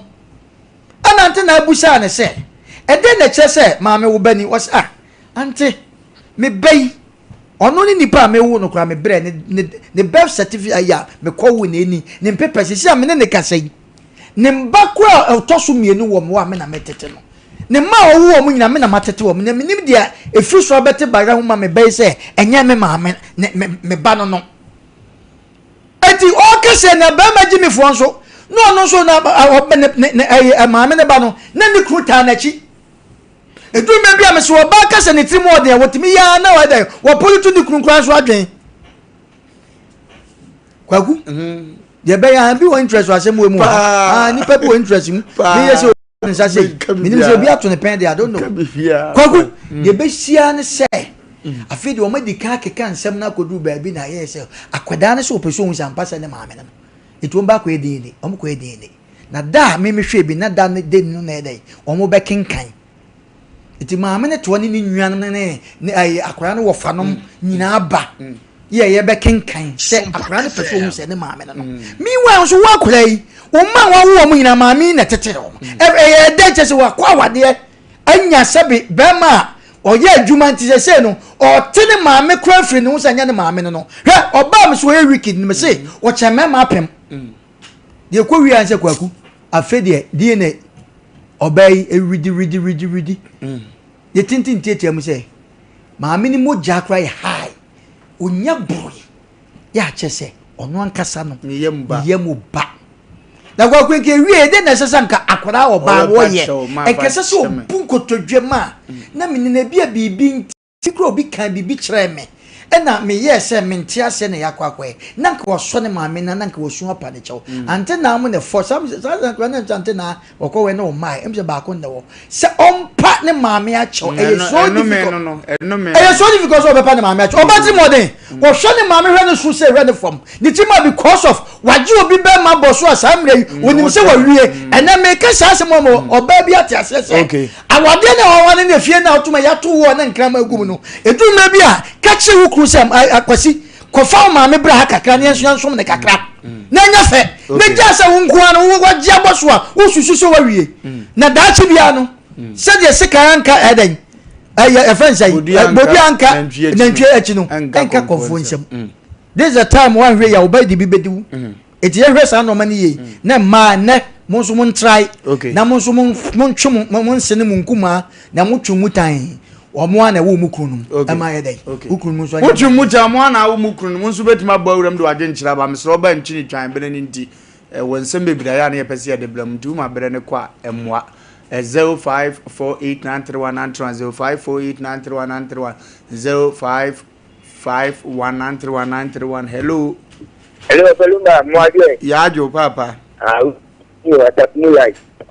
ana ante na abusa ne se ede na che se maame wo bani was ante me bay ono ni nipa me wo no kra me bre ne birth certificate ya me ko wo ne ni ne paper se sia me ne kasai ne mbakwa otoso mienu wo mo a me na metete no ne ma wo mo nyina me na matete wo ne nim dia efiri so bete baga ho ma me bay se enye me ma me ba no no enti o kese na ba ma jimi fo nso no so na ma me ne ba no na ni kruta na chi edu me bia me so ba kase ne trimo de wotimi ya na wa de wo politu ni kunkran so adwen kwagu de be ya bi wo interest wa se mo mu ni pe wo interest mu ni ye se nsa se minim se bia to ne pen de I don't know kwagu de be sia ne se afi de o ma di ka keka nsem na kodu ba bi na ye se akwada ne se opeso hu sampa se ne maame no etu mba ko edini o mo ko edini na da me hwe bi na da ne de no na edai o mo be kenkan iti maame ne to ne nnuan ne akora ne wofa no nyina ba ye be kenkan se akora ne pefo hu se ne maame no mi wa so wa akora yi o ma wa wo mo nyina maame na tete o e de che se wa kwa wade anya sabe be ma o ye adwuma nti se no o te ne maame kura firi ne hu se nya ne maame no hwe oba me so e wiki ne me se o che me ma pem de ko wi anse kwaku afede de ne obey ridi ye tintin tietia mu say maame ni moja kra high onya boy ya chese ono ankasa no yemu ba na kwa kwenke wie de na sesa nka akwara oba wo ye ekese so bunkotodwema na mini na bia bibi tikro bi kan bibi kire me ena me yes mentia se na yakwakwe na nka wo so ne maame na nka wo su opa ne chew ante na am ne for some na ante na okwe na o mai emse ba ko ndewo se ompa ne maame a chew e so difficult e so difficult so be pa ne maame a chew obati modern wo so ne maame hwe ne su se hwe ne from the team because of waji obi be ma boso asamre yi onim se wa wie ena me ka sa asem mo oba bi ate asese awade na wo ne fie na otuma ya to wo na nkran ma gum no edu me bi a kachi wo krusem akwasi kofa maame bra ha kakra ne nsom ne kakra na nya fe ne ja se wo nkoa no wo gye aboso a wo susu so wa wie na daachi bia no se de se kan anka eden efensai bodi anka nantwe achi no enka kofo nsem this is the time one way ya obedi bi bediwu eti ye hwesa no mani ye na ma ne monso mon try na monso mon twum mon sene mon kuma na mo twum tan omo ana wo mukunu ama ye dai ukunu monso wo twum muta mo ana wo mukunu monso betima ba wuram de wage nkyira ba mesro ba ntwini twan bene ni nti wonsem bebira ya na ye pese ye de blam nti ma bere ne kwa emwa 0548931931 0551931931 hello Wofa Lumba mwaje ya jo papa you attack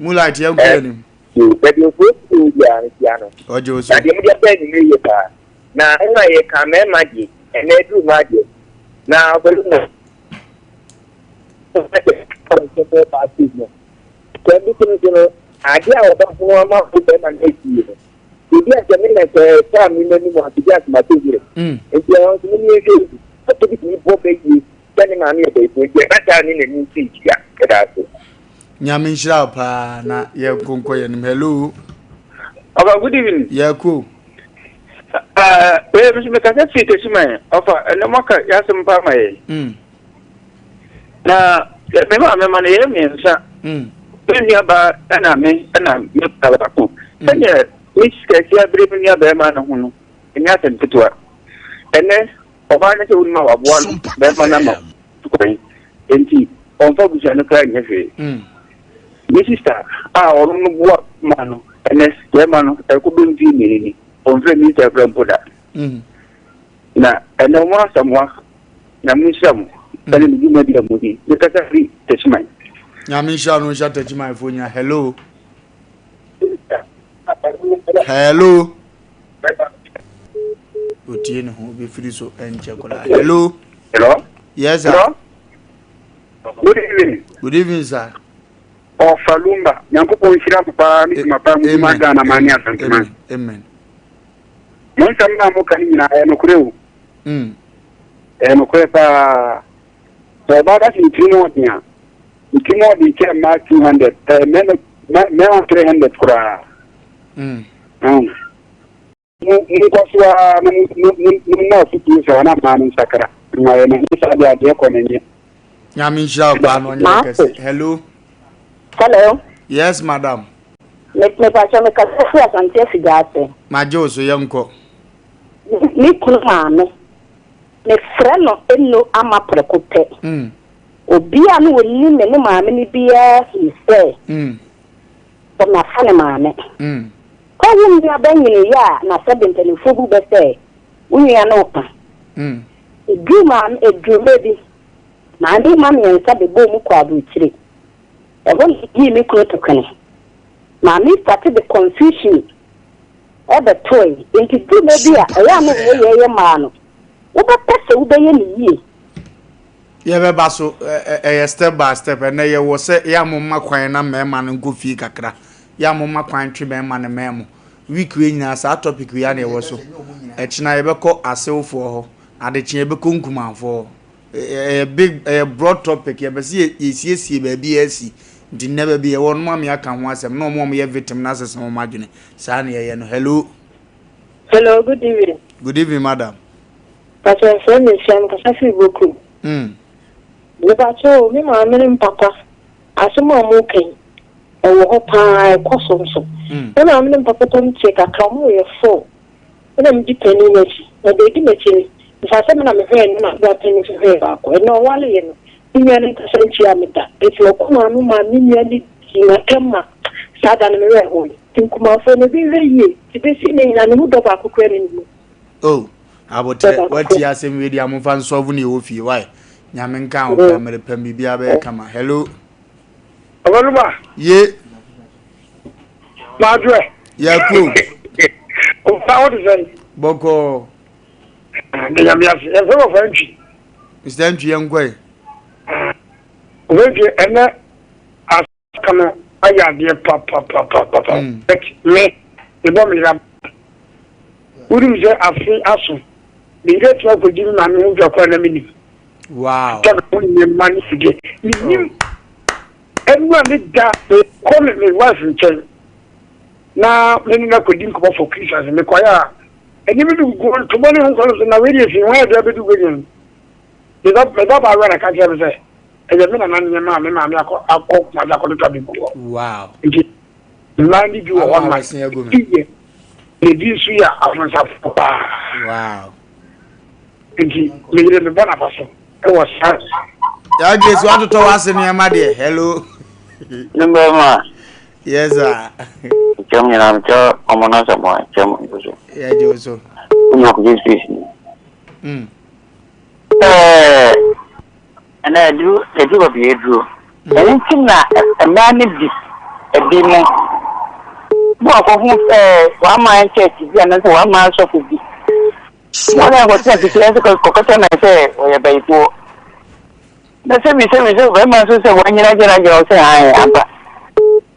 Moonlight ya ngeni but you put ya piano ojo so na de media pen ni ye ba na nwa ye ka me maji ene du maji na Wofa Lumba adi a oba fun wa ma fu be man eti ni ibi a jemi na se ta mi ni mo ati gas ma tejire enti o so ni ye to bi ni bo be yi tani ma mi e be je ata ni ni ti ya kada so nyame nshira pa na ye konko ye nim hello oba good evening ye ko me ka se fit shima ofa ene maka ya se mpa mai na me ma ne ye mi nsa Penya ba ana me pala ko. Penya which kesia brevenya be ma na hunu. Enya tempetwa. Ene oba na se unma wa bwan be ma na ma. Enti on fa buja no kra nyefe. Mi sister onu no bua ma no. Ene be ma no e ko bi ni on fe mi te brempoda. Na ene mo asamwa na mi shamu. Tani mi ma dia mudi. Ne ka sa ri teshman. Nyame sha no sha tachi my phone ya hello hello otie no ho be free so enche kola hello yes sir good evening sir Wofa Lumba nyankopon hira papa mi mapa mu maga na mani asantuma amen mon samna mo kan nyina e no kureu e no kwepa so ba da si trimo tia ikimo di ke ma 200 me 300 kura ko swa no fiti so na ma ni sakara ma ye ni sa dia de ko nenye nyami sha ba no nya kese hello yes madam me pa cha me ka fu asante sigate ma jo so yanko ni kunu maame me freno eno ama prekope obi anu woni me ne maame ni bia he say so na fane maame ko won bia banyini ya na se den telefo bu be say woni ya no pa edu maame edu mebi na ndi maame ensa be bo mu kwa bu chire e won gi mi kro to kane maame started the confusion of the toy into do mebi a ya no ye ma no wo ba pese wo be ye ni yie ye be baso step by step and ye wo se ya momma kwan na mema no go fi kakra ya momma kwan twe mema na memo week we nyina sa topic we ya na ye wo so e china ye be ko asewfo ho ade chie be ko nkumanfo big broad topic ye be se ye siesie ba bi asi di never be ye won mam ya kan ho asem no mom ye victim na asem mo madwene sa na ye no hello good evening madam Pastor Asem kasi beaucoup le bacho mi ma mene papa asoma mo ken e wo pa ekosomso e na mene papa to nche ka kamu ye fo e na mji peni mechi na de di mechi fa se na me he na ba peni fe ba ko e no wale ye no nya ni ka senchi amita e ti okuma no ma mi nya di na kema sada na me we ho tinkuma fo ne bi ye ti be si ne na no do ba ko kwere ni abote wati asem we dia mo fan solve ne ofi why nyame nka o kamere pam bibia be kama hello Wofa Lumba ye madwe ya ku o fa o de boko de nyame ase e so wo fa ntwi Mr. Ntwi yankwe Obeje ene askama aya de papa me e bo mi ra uri mi je afi aso de ile twa ko di na mi hu jakwa na mi ni wow ta ko ni mani sige ni enwa mi da ko mi was nchen na me ni na ko di ko for Christmas me ko ya eni mi du go to boni hu ko na we di fi wa da be du go ni de da ba ra ka je be se e je mi na na ni ma mi akọ ma da ko to bi go wow landi bi wo wa ma le di su ya afansa papa wow nti me yire me bona faso e wo sa ya Grace want to talk wase ne ma de hello number ma yes sir kem ni na mcho omona sa mo kem buso ya joso no ko dis ana du ba bi dru en na na ni bi e bi mo bo ko hu wa ma church bi ana so wa ma so ko bi wala ko se bi se ko ka na se o ya bai po na se mi ba ma so se wa nyina jira se ai aba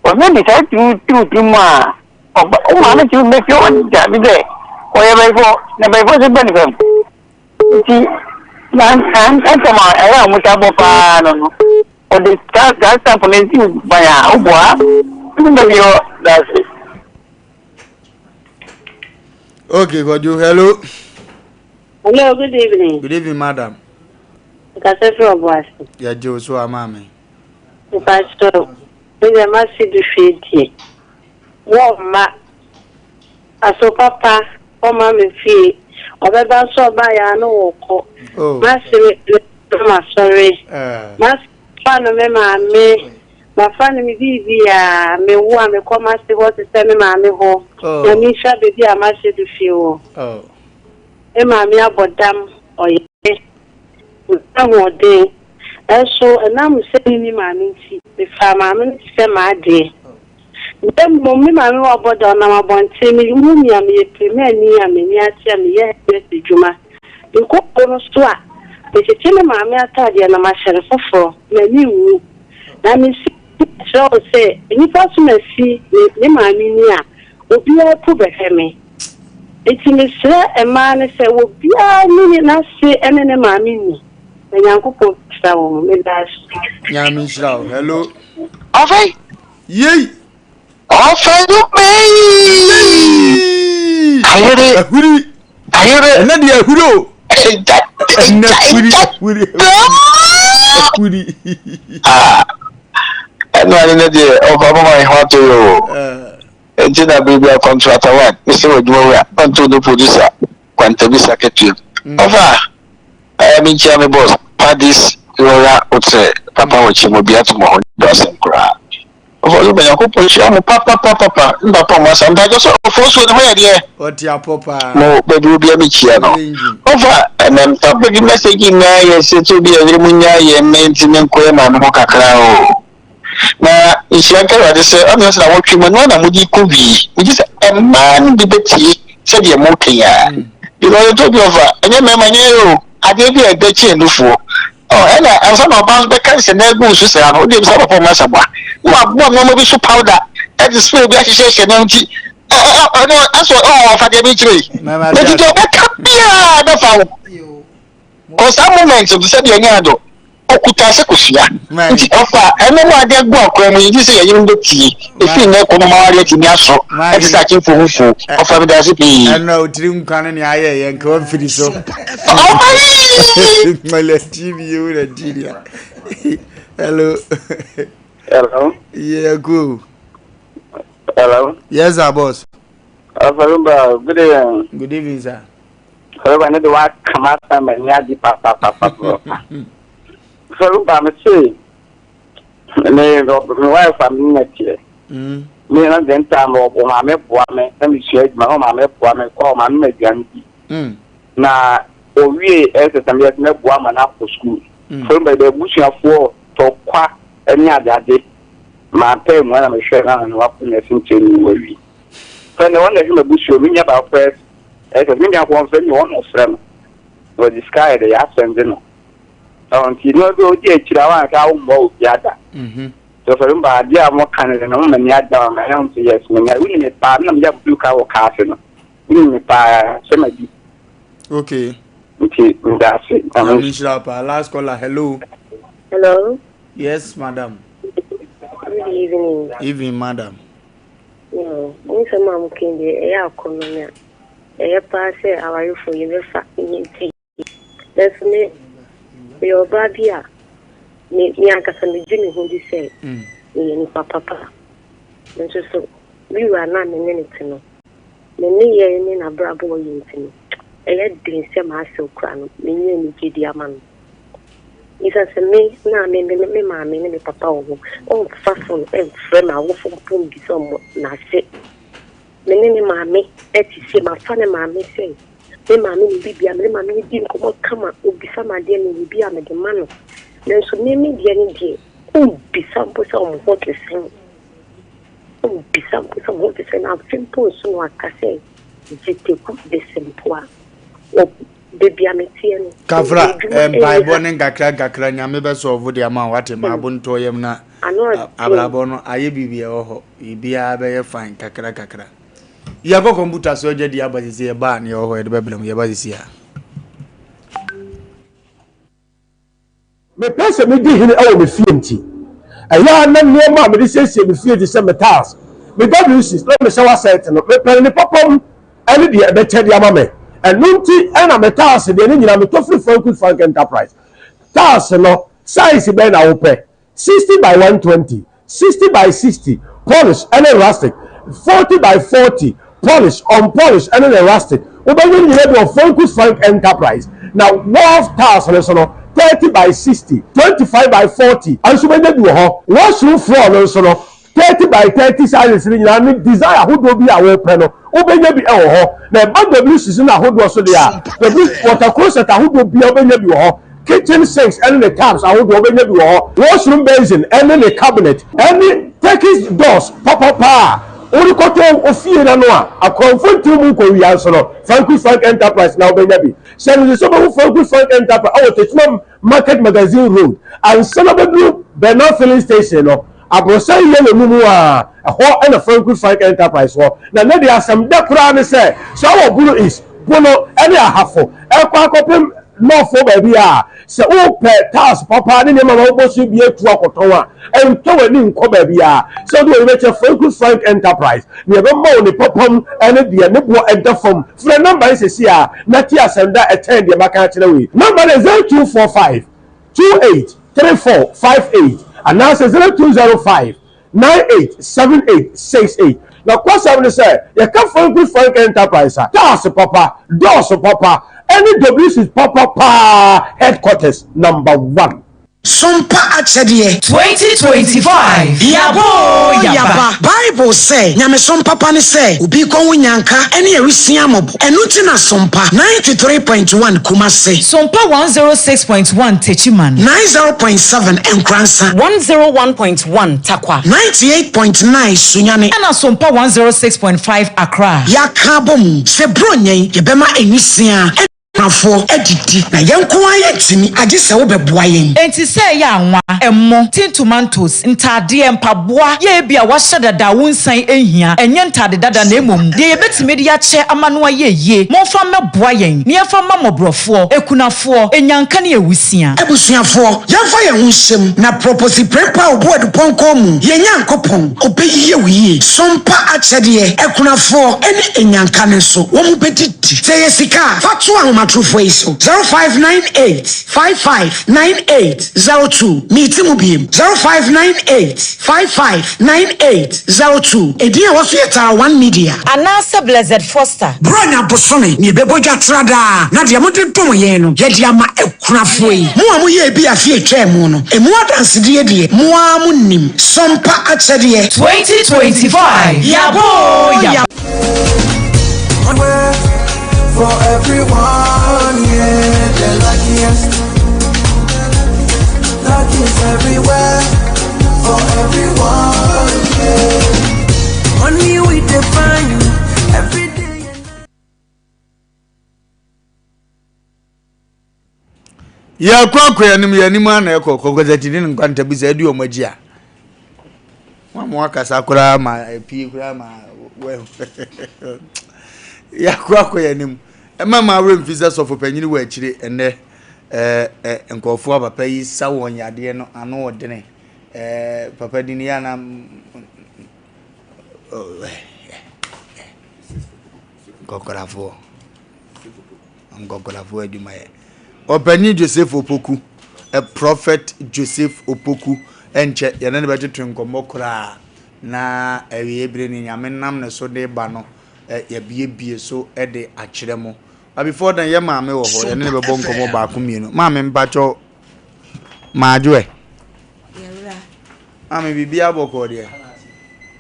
o me ni sa tu ma o ma na tu me ko ja bi de o ya bai po na bai po se ben fam ti nan ma era mu ta bo pa no o de ta po ne ti ba ya o bo a mi yo that's it. Okay, God, you hello. Hello, good evening. Good evening, madam. Kasefo boss. Ya jo so amame. Pastor, we ma si du fiti. Wo ma aso papa, o ma me fi. Obeba so ba ya no woko. Oh. Ma si ma sorry. Ma fa no me ma me. Ma fa no mi bibi ya me wo me ko ma si ho se me ma me ho. Na mi sha bebi a ma si du fi wo. Oh. E ma mi abodam oye. Amode. Eso na mu se ni ma mi ti. Be fa ma mi se ma de. Dem mo mi ma mi wo bodo na ma bonte mi mu mi am ye premier ni am ni ati am ye se juma. Nko kono so a. Be se me ma mi atade na ma shere foforo na ni wu. Na mi so say ni pasu na si ni ma mi ni a obi a ku be heme. Eti me sre e ma ne se obi a ni na se ene ne ma mi ni. Na yankopo sa wo me das. Nyami shraw hello. Okay. Yey. Wofa Lumba. Ayere. Ena dia huro. Ena huri. Eno ni de o baba my heart yo. Ejina baby a contractor one. Me say ojumo we onto the producer. Kwanta bi secretary. Over. I mean chairman boss. Padis Roya Otre. Papa Ochimo bi atumo ho dosen kra. Wofa Lumba yakopon shi am papa. Ndapa mo asam da so foso ne ho ye de. Oti apopa. Mo bedu bi am chia no. Over and topic message na yes to be every munya ye maintenance ko ma no kakra o. Na isianka wa de se honest na wotwe mo na mudi kobi. Mudi se a man bi beti se de mo kenya. Because to be over enye mema nye o ade bi e de chi enufo. Oh ena ansa na bounce back kan se na egu su se ano de bi sa papa ma sabwa. Mo abo mo bi su powder. E de spray bi a hye na nti. No aso fa de bi chire. But you go back up here na fa. Cause that moment to say the anyado okuta se kosua nti ofa ene mo ade gbo akwa mu yi se ye ndo ti efi na ko no ma wale ti ni aso e ti sa kin fufu ofa bi da se pi ana otiri nkwane ni aye ye nka on firi so mala tv you Nigeria. Hello. Yeah, go. Hello. Yes, our boss. Wofa Lumba, good evening. Good evening, sir. So when the work come out and my di papa. So Lumba me say me wife am not here. Me na den time o ma me boa me na me share ma o ma me boa me ko ma me ganti. na owie tamia na bua ma na for school from by the bushia for tokwa any adade ma pay mo na me hwe na wa na sincheni wawi so na wona hwe bushio mi nya ba first mi nya ko fẹ́ mi won osrem no the sky the ascend no until no do di akira wa ka wo mo obi ada so for mba dia mo kan na mo mani ada ma ya mti yes me nya wini me pa na me ya blue ka wo ka ase no wini me pa se ma di okay okay that's it last caller. Hello, yes madam. Good evening madam. We say mom king dey akono na pass our you for you fa nti that's me your babia me akasa me jini hu di say ni papa nso so we were na me ne no me ye ni na brabo yi nti din se ma se okra no me nye ni gidi ama no isa se me na me ma me ne papa wo o fa so e frame a wo fo pum bi so mo na se me ne ma me e ti se ma fa ne ma me se me ma me ni bibia me ma me di nkomo kama obi fa ma de ni bibia me de ma no nso me dia ni die o bi sampo so mo ho ke sen o bi sampo so mo ke sen a simple so no akase jete ku de simple o bibia me tie no kafra bible ne gakra nyame be so ovu de ama wate ma bonto yem na abrabo no aye bibia ho bibia be ye fine kakra ya go computer so je dia bazisi e ba ne ho e de beblam ye bazisi ya me pese me di hini awo me fie nti aya na niema me di sese me fie di se metals me wc no me shower set no me pere ni popom ene di e be chedi ama me enunti ena metals de ni nyina me to free focus frank enterprise tas no size be na wo pe 60 by 120 60 by 60 polish and rustic 40 by 40 polish unpolished and rustic we be ni nyina do focus frank enterprise now wolf tas no 30 by 60, 25 by 40. And so many do ho. Washroom floor no so no 30 by 30 sizes ni na desire who do be away preno. Obenya bi e ho. Na BW season na ho do so there. The water closet who do be obenya bi ho. Kitchen sinks and the taps who do obenya bi ho. Washroom basin and the cabinet. Any Turkish doors pop. Ori koto ofie na no a konfonti mu ko wi anso no Frank Enterprise na obenya bi se no so be Frank Enterprise awo techman market magazine road and Sanabedu Bernard filling station no abrosa ye le mu a ho na Frank Enterprise ho na dey asem de kura ne se so awo bulu is bono ene ahafo e kwa akopem no for baby a se o pe task papa ne ma wo bosu bi etu akoton a ento wani nko baby a se do we be Frank Enterprise ne be ma oni popom ene de ne bo edafom fre number is see a na ti asenda attend de maka kire we number is 0245 283458 and now 0205 987868 na kwasa we say you can Frank Enterprise task papa doors papa any WC papa headquarters number 1. Sompa achedie 2025 yaba Bible say nyame sompa pa ne say obi kon nyanka ene erisia mobo enuti na sompa 93.1 Kumase Sompa 106.1 Techiman 90.7 Enkransa 101.1 Takwa 98.9 Sunyane ana Sompa 106.5 Accra yakabom se bronyen yebema enisia Afo editi na yanko ayetimi agese wo beboa yen enti say ya anwa emmo tin tomatoes ntade empaboa ye bia wa hyedada wonsan ehia enye ntade dada na emom de yebetimi de ya che amano ayeye monfa meboa yen ne yafa mamobrofo ekunafo enyanka ne ewusia ebusuafo yafa ye hunhyem na propose prepa obodu ponko mu yenyankopon obeyiye wiye sompa achede ekunafo ene enyanka ne so wo mu bediti say yesika fatu ahoma True so 0598559802 meeting mu biem 0598559802 edia wa fieta 1 media anasa Blessed Foster Bronya Bosone ni beboja trada na dia modetom ye no ye dia ma ekunafo yi mu amu ye bi afie twem no emu adanse die die mu amu nim sompa achede 2025 yabo for everyone, yeah, the luckiest. Luck is everywhere for everyone, yeah. Money we define every day and night. Ya kwa ya nimu ana eko kokozatini nkwanta bisa edi omagya. Mwa kasakura ma pi kura ma we. Ya kwa ya nimu. Mama awe mfisa sofo panyini wa akire ene nkofo papa yi sawo nyade no ano odene papa dini ya na ngokorafo adumaye Openi Joseph Opoku, a prophet Joseph Opoku, enche yanane bete twenkomo kra na ewe ni nyame nam ne so de ba no ye bie so e de akire mo. But before then ye maame wo ho yanane be bo nkomo ba ko mienu. Maame mpacho maajwe. Yewra. Maame bibia boko de.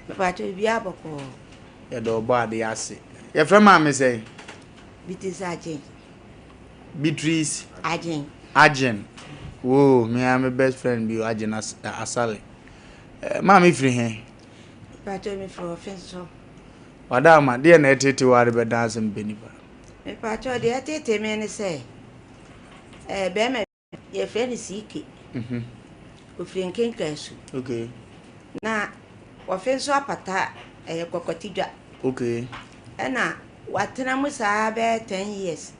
Mpacho bibia boko. Ye do ba de ase. Ye fra maame sei. Bitisaje. Beatrice Ajen. Whoa, me I'm my best friend be Ajen Asale. Mama free here. But me for offense. Madam, dear netty worry about Asem Mpe Nipa. Me pacho de atete me ne say. Be me your friend is sick. Ufrin kenkasu. Okay. Na offense apata kokotidwa. Okay. Na watena musa be 10 years.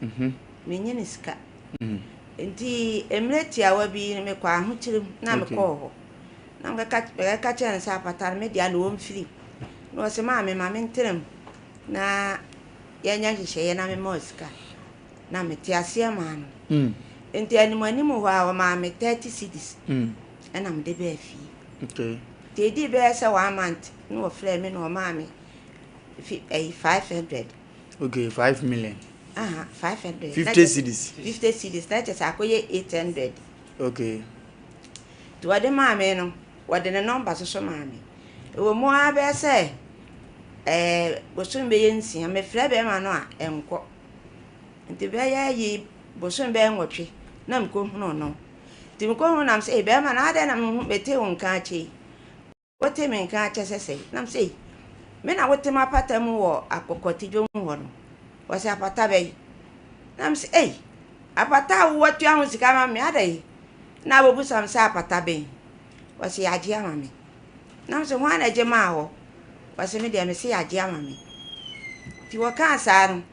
Menye ni sika. Nti emreti awa bi me kwa ahokyerem na me kɔ hɔ. Na me ka kyerɛ nsa patar me dia na wo mfiri. Na ɔse ma me nterem na yɛnya hyehyɛ na me ma sika. Na me te ase ma no. Nti animanim hɔ a ma me 30 cedis. Na me de be afi. Okay. Te di be sɛ 1 month na wo frɛ me na o ma me 500. Okay, 5 million. 500. 50 cedis. 50 cedis. That is akoye 800. Okay. To wade maame no, wade ne number so maame. Ewo mo abe se bosun be yensi, me frɛ be ma no a enko. Nti be ya yi bosun be enwotwe. Na mko hunu no. Nti mko hunu nam se be ma na ade na me bete won ka achi. Wote me nka achi sese. Nam se me na wote mapata mu wo akokotidwo mu ho no. Wasi apata be nam se apata wo tu ahun sika ma me adai na bobu sam se apata be wasi agye ama me nam se ho ana agye ma ho wasi me de me se agye ama me ti wo kan sa no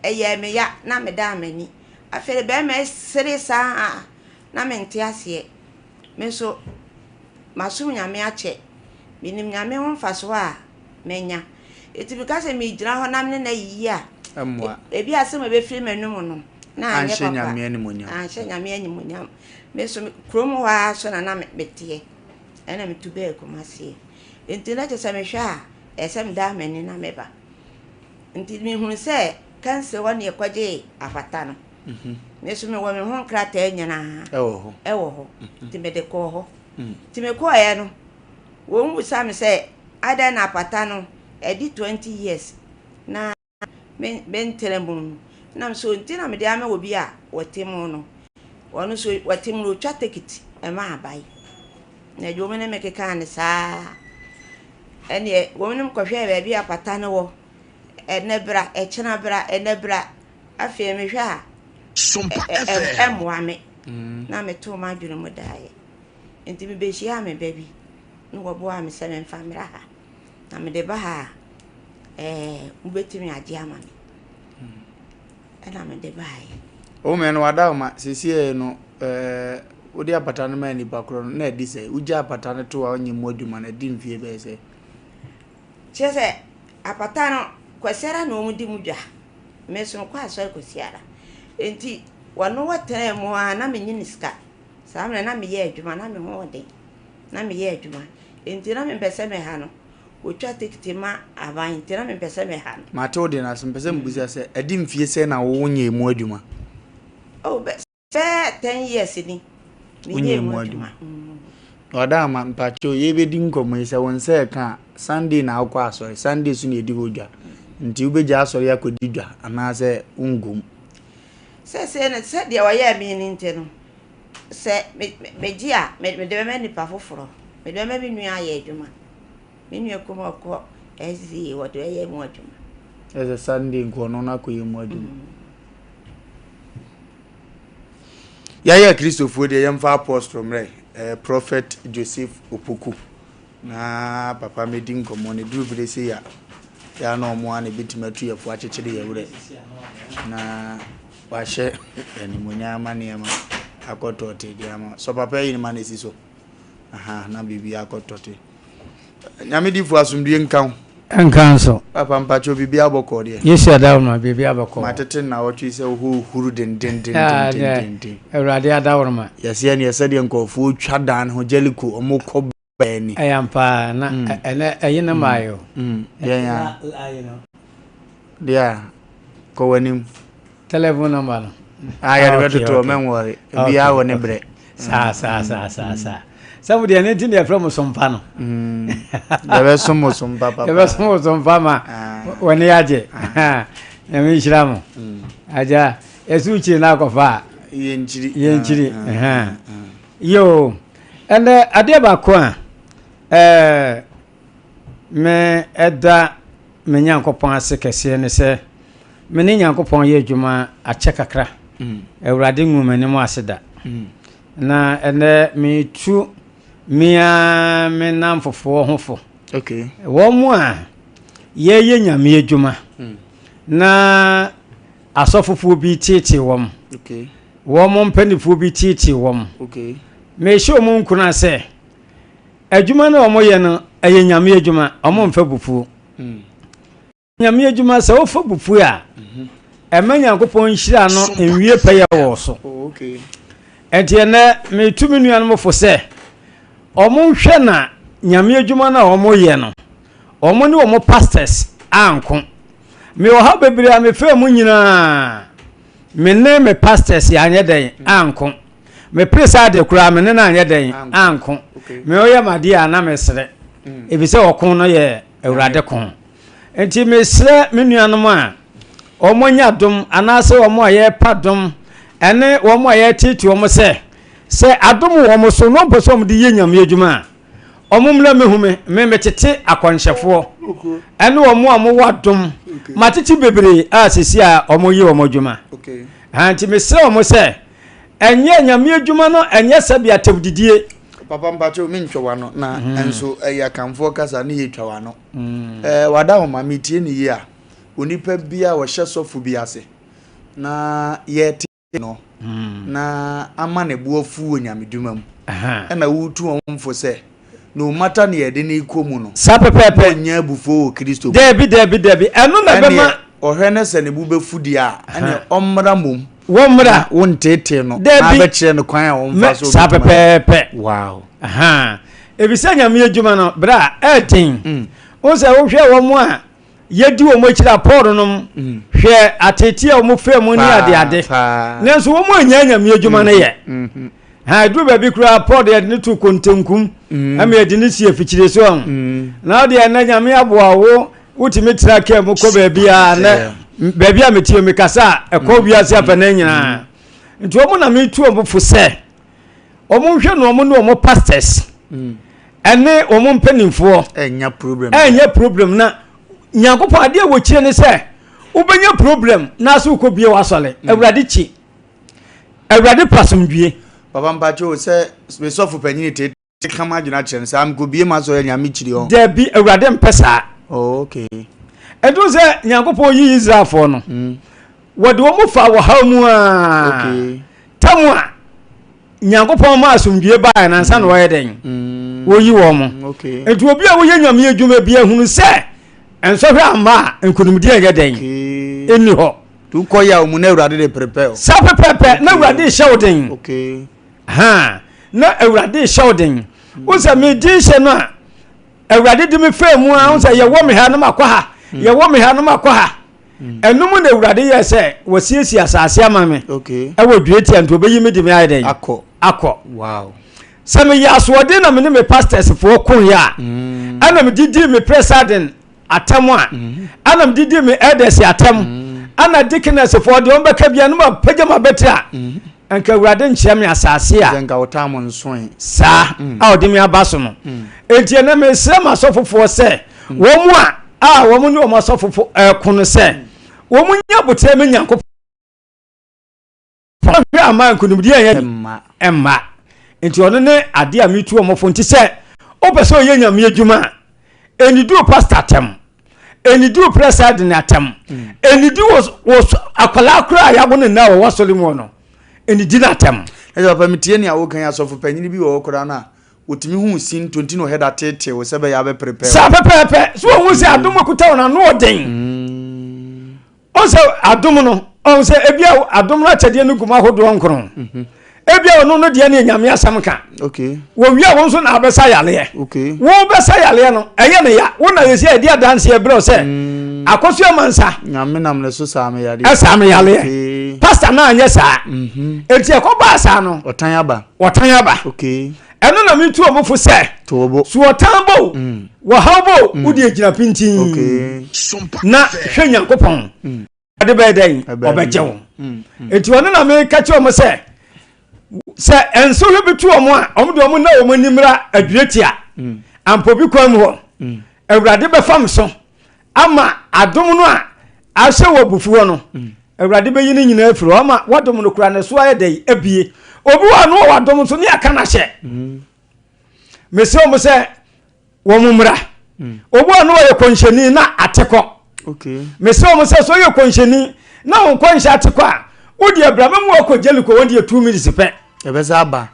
eye me ya na me da amani afere be me sere sa na me nte ase me so masum nyame ache minim nyame ho mfaso a menya eti because me gyina ho nam ne na yi a ebi asem be firi menum no na anye papa anshe nyame animonyam anshe nyame animonyam me so krom wa so na me bete ena me tu be komase enti na chese me hwa esem da mani na meba enti me hu se kanse woni ekwaje afata no me so me wo me ho krata nyana ewo ho ti me de ko ho ti me ko ya no wo mu sa me se ada na apata no edi 20 years na ben telembun nam so ntina me de ame obi a wotemu no wono so wotemu ro twa ticket e ma abai na jo me ne mekeka ne saa ene wo menum kohwe ba bi apata ne wo enebra echena bra enebra afie me hwa Sompa FM moame na me to ma dwunu mu daaye enti me be hia me baby no wo bo am se me famira ha na me de ba ha ubetimi agye ama me na me de bae o me no wada ma sesie no odi apata no ma ni bakro no na edi se uja apata no to onye mu aduma na di mfie be se chese apata no kwasera no mu di mu dwa me so kwa aso kwasiara enti wano watere mu na me nyini ska saa me na me ye adwuma na me ho de na me ye adwuma enti na me pese me ha no wotwa tikiti ma aban enti na me pese me ha no ma to de na so pese mbuza se edi mfie se na wo nye mu adwuma oh be 10 years ni nye mu adwuma oda ma mpacho ye be di nkomo se won se ka Sunday na akwa asori Sunday su na edi hodwa nti ubeja asori akodidwa anase ungum se ne se de waye mi ni nte no se meji a me de me nipa foforo me de me bi nua aye adwuma me nua kuma ko ezi wo de aye mu adwuma as a Sunday nko no na koyi mu adwuma ya Christopher de yemfa apostle mre prophet Joseph Opoku na papa medin komo ne duru bire se ya na omo an bitimatu yefo akekere yewure na wahye animunya amaniama akotote diama so papa yin ma nesi so na bibi akotote nyame difu asumdue nkan so papa mpacho bibi aboko de yesu adawo no bibi aboko matete na wotwi se huru den Ewurade adawo ma yesi ne yesi de nkofo twa dan ho jeliko omoko bani ayampa na ene eyina mayo ya dia ko wanim telephone number no ya de beto menwore bia wo ne bre sa sabu de ne tin de from Sompa no de be Sompa papa de be Sompa ma woni yaje na mi shiramo aja esuchi na kofa yenchiri yo and ade ba ko me eda me nyankopon ase kese ne se me ne nyankopon ye adwuma ache kakra Ewurade nwumani mu aseda na ene me tu mia me namfofo hofo okay wo mu a ye nyame adwuma na asofofo bi tete wom okay wo mo mpanifo bi tete wom okay me show mu nkuna se adwuma na omo ye no eye nyame adwuma omo mfa bufu nyame adwuma se wo fa bufu a emanya nkopon hira no enwie peye wo so okay enti ene me tumi nuan mo fo se omo hwe na nyame adwuma na omo ye no omo ne omo pastors anko me o ha bebre a me fa mu nyina me ne me pastors ya anye den anko me presa de kura me ne na anye den anko me o ye made a na me sere ebise okon no ye Ewurade kon enti me sere me nuan mo a omo nya dom anase omo aye padom ene omo aye titi omo se adom omo so no boso omo de ye nyame adwuma omo mla mehume me metete akwanhyefo ene omo omo wadom matiti bebre a sesi a omo ye omo adwuma okay anti me se omo se enye nyame adwuma no enye sabi atebdidie papa mpacho mi ntwa wano na enso ya kanfo kasa ne ye twa wano wada ho ma metie ne ye a onipa bia wo hye sofu bi ase na ye no na ama ne buafu onyameduma mu na wutu onfo se no matter ne ye de ne ikomu no sapepepe nya bufo Kristo debi enu na bema ohwe ne se ne bu befu dia ene omra mom womra wontete no abekire ne kwan a womfa so sapepepe wow ebisa nyame adwuma no bra etin o se wo hwe wo mu a yedi wo mo kira Paul no hwe atete a mo fa mu ni ade nenso wo mo anya nyame adwuma no ye du ba bi kura Paul de ne tu kontenkum am ye de ne sie fikire so na de na nyame aboa wo utimi trake mo ko ba bia na ba bia metio me kasa e ko bia se afa na nyina nti wo mo na me tu o mo fu se o mo hwe no mo no mo pastors ene o mo mpanimfo enya problem na nyankopɔ ade wo kire ne se ubenya problem na so ko bie wasole Ewurade chi Ewurade pasomdue papa mpacho se me sofu panyini te kama gina kire se am go bie ma so nyame chiri ho de bi Ewurade mpesa okay edu se nyankopɔ yi Israel fo no wode wo mo fa wo ha mu a okay tamu a nyankopɔ ma asomdue ba na nsa no wo yeden wo yi wo mo okay edu obi a wo ye nyame adwuma bia hunu se enso hwe ama nkunumdi anya den eni ho tu koya omu na Ewurade de prepare sa pepepe na Ewurade shouting okay na Ewurade shouting wo se me di hye no a Ewurade di me fa mu a wo se ye wo me ha no makwa ha enum na Ewurade ye se wo siesi asase ama me okay e wo due tia nto obeyi me di me ayden akọ wow se me ya so de na me ne me pastors fo kon ya ana me didi me president atem a anam didi me elders atem ana deaconess for de on beka bia no ma pagama betra anka awurade nkyia me asase a zenga otam nsoe sa a odi me abaso no enti na me sra masofofo se wo mu a wo mu ni o masofofo kono se wo mu nya botre me nyankopon hwe ama nkunumdi emma enti ono ne ade a metu omofo nti se opese oye nyame adwuma enidu pastor tem enidu president na tem enidu was akwala kura ya woni na wo wasolimu no enidi na tem ejo pa mitie ni awokan asofo panyini bi wo kura na otimi hu sin 20 no head atete wo sebe ya be prepare sa pepe so hu se adom kuta wona no odin o se adom no o se ebia adom na chede no guma hodo nkron ebia ono no de na nyame asam ka okay wo wi a won so na abesa yale okay wo besa yale no eye ne ya wo na yesi edi adanse e bro se akosu amansa nyame nam le so saame yale asame yale pastor na anye sa enti e ko ba sa no otan aba okay eno na mitu omofo se tobo so otan bo wo hawbo udi ejina pintin okay na hwe nyankopon ade be den obejewo enti ono na me ka che omo se enso hwe bitu omo a omo de omo na omo nimra adwetia ampo bi kwam ho awurade be fam so ama adom no a ahye wo bufuo no awurade be yini nyina afiro ama wadom no kura ne so ayedai abie obi wa no wadom so ne aka na hye mese omo se wo mumra obi wa no ye konhyeni na ateko okay mese omo se so ye konhyeni na won konhye ateko a odi abrama mu okojeliko won de 2 minutes pe ebeza aba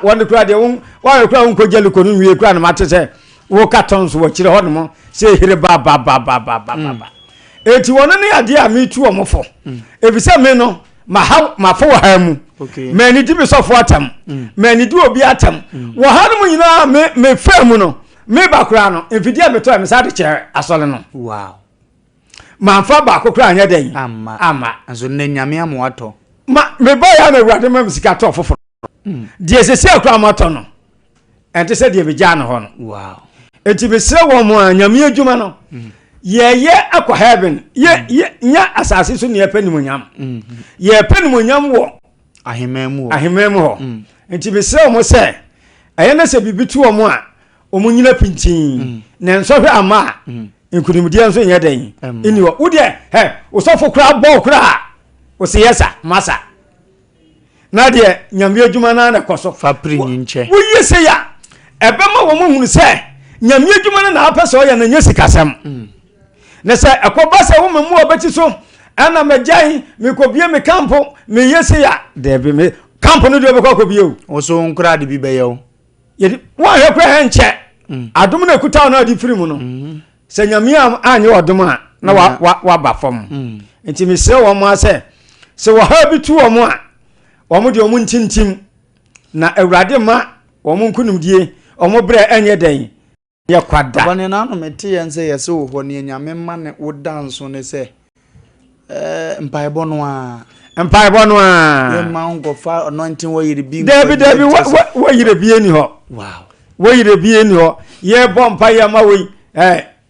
won kura de won wa kura won kojeliko no wie kura na mate se wo cartons wo kire ho no se here ba eti won ne ade a metu omofo ebisa me no ma fo ha mu okay me ni dibi sofo atam me ni di obi atam wo ha no nyina me fam no me ba kura no enfidia me to me sa de chere asole no wow ma fa ba kokura anya den ama aso ne nyame amoato me ba ya na awurade ma msika to fofo die sese akura amato no ente se die be ja no ho no wow enti be sere wo mo anyame adwuma no ye akwa heaven ye nya asase so ne panimu nyam ye panimu nyam wo ahememu ho enti be sere mo se aye na se bibitu wo mo a omunyina pintin na nso hwe ama nkunimdia nso nya dan eni wo wo de osofo kura bo kura o se yesa masa na de nyame adwuma na koso fa prinyi nche wo yese ya ebema wo mo hunu se nyame adwuma na apese o ya na nyesi kasem na se akoba se wo mu obeti so ana magyan me kobie me campo me yese ya de be me campo no de be kobie o so nkura de bi be yo ye wa he kwa he nche adom na kuta na di firi mu no se nyame anye odom a na wa ba fam enti me se wo mo ase se wo ha bi tu wo mo a wo mo de wo ntintim na awurade ma wo mo nkunumdie wo mo bre enye den ye kwada bane na no mete yense yese wo ho ne nyame ma ne wo danso ne se mpaebo no a ye ma ngo fa anointing wo yire bi David wo yire bi eni ho wow wo yire bi eni ho ye bompa ya ma we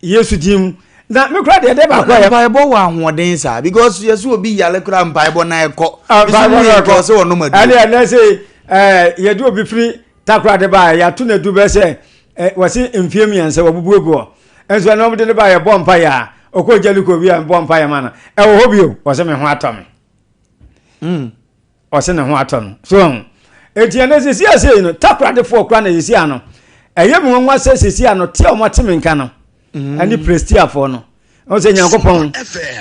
Yesu dim na me kura de ba kwa ya mpaebo wa ahoden sa because yesu obi yale kura mpaebo na ekọ mpaebo se wono madu ale na se ye du obi firi takura de ba ya tu na du be se wasi mfiem yanse wabubu ego enso na omde de ba ya bompa ya okojeliko bi ya bompa ya mana wo hobio wase me ho atom wase ne ho atom so enti na se sia no takura de fo kura na yesi ano eye mu nwa se sesi ano ti o matime nka no ani prestia fo no o se nyankopon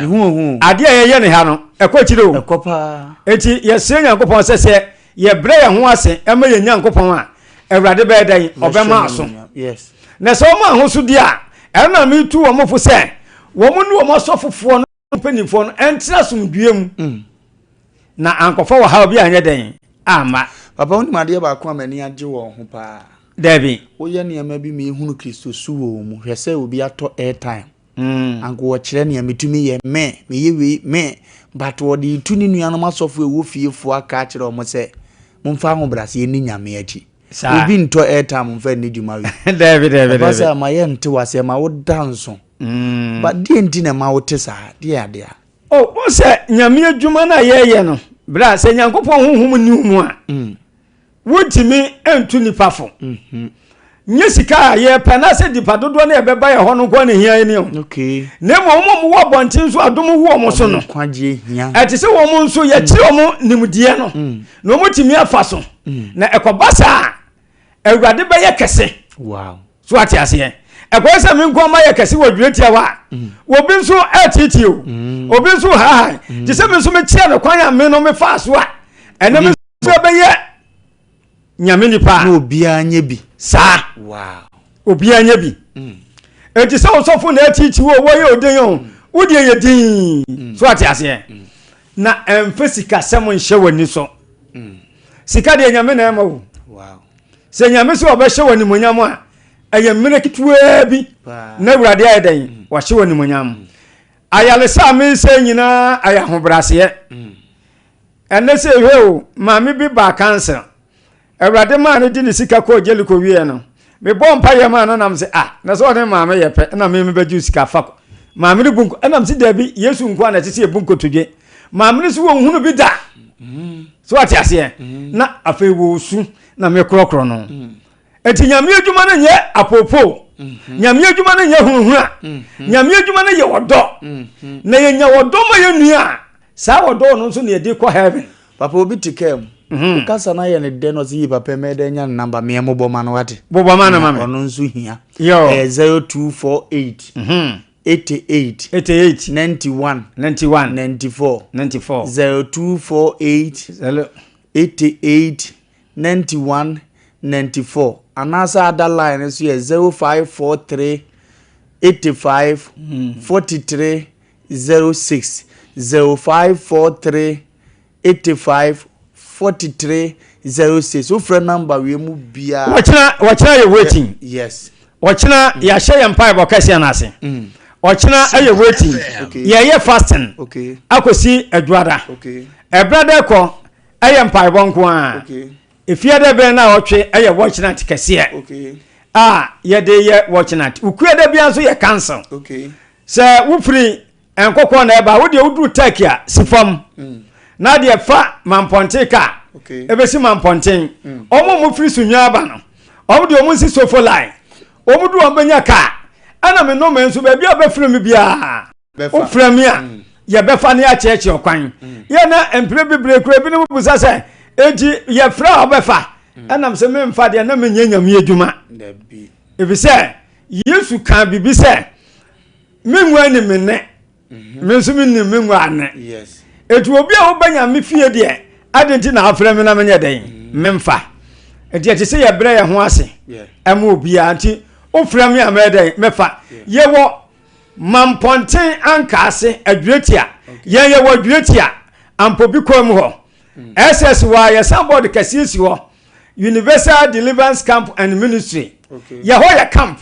hu ade ye ne ha no ekokire o ekopa enti ye se nyankopon se ye bre ye ho ase ema ye nyankopon a ewrade be dan obema aso yes na so ma ho so dia ena mi tu wo mofo se wo mu nu wo masofofo no panifo no entra somduem na ankofo wo ha obi anye den ama papa woni made ba ko amani age wo ho pa Debbie wo ye ne ma bi me hunu Kristo su wo mu hwese obi ato airtime anko wo kire ne metumi ye me ye we me but wo di tu ni nuano masofo ewo fiefo aka kire o mo se momfa ho brase ni nyame achi obi nto airtime mfa ni dwuma wi Debbie papa ma ye nte wase ma wo danso but the entina mautesa dear oh what's a nyame adwuma na ye no bra se nyankopon honhom ni mu a wotimi entu nipa fo nye sika ye pena se dipa dodo na ebeba ye ho no kwa ne hia ni okay ne mo wo bontin so adom wo mo so no kwaje hia ati se wo mo nso ye kire mo nimdie no no mo timi afa so na ekobasa awurade be ye kese wow so ati ase ekwese mi nko ma ye kese wo dwuretia wa obi nso atiti o obi nso ha ti se mi nso me tia no kwan ya me no me fa so a ene me so be ye nyame nipa no bia anya bi sa wow obi anya bi enti se osofo na atiti wo ye oden yo wodi ye din so ati ase na emfasika sem nhye wani so sika de nyame na ema wo wow se nyame so obehye wani monyam a eye mmere kitwa bi na awurade ayeden wa hye wani monyam ayale sa me se nyina aya hobrase enne se hweo maame bi ba cancer awurade ma ne di ne sika ko jeliko wie no me bom pa ye ma no nam se na so ne maame ye pe na me be ju sika fa maame ne bunko nam se da bi yesu nko na tete ye bunko todwe maame ne so wo hunu bi da so ati ase na afei wo su na me krokro no enti nyame adwuma no nye apopo nyame adwuma no nye hunhura nyame adwuma no ye wodo na ye nya wodo ma ye nua sa wodo no so ne de ko heaven papa obi tikem kasa na ye ne de no si papa me de nya number me mo boma no wate boma na mama ono nso hia 0248 88 91 94 0248 88 91 94 anasa other line is 0543 85 43 06 0543 85 43 06 friend number we mu bia wachina you waiting yes wachina ya share empire bokasi anase wachina aye waiting ye fasting okay akosi adwada okay e brother ko aye empire bonko a okay if you dey be na otwe aye wachina tikase okay ye dey ye wachina ukueda bia so ye cancel okay se wo free enkokọ na eba wo de udru takia sifam na de fa mamponte ka okay ebesi mamponten omo mo free sunwa aba no omo de omo si sofo line omo du ombanya ka ana me no menso ba bia be free me bia o free me a ye be fa ne a cheche okwan ye na empre bebre kura bi no busa se eji ye free obefa ana se me mfa de na me nyanyam ye dwuma da bi ebi se yesu kan bibi se menwa ni menne menso minni menwa ane yes etu obi a obanya me fie de adenti na afra me na menye den memfa enti ati se ye bre ye ho ase ema obi anti ofra me ameden mefa ye wo mamponten ankase adweretia ye wo adweretia ampobi kom ho ss wa ye somebody kasisi ho Universal Deliverance Camp and Ministry ye ho ye camp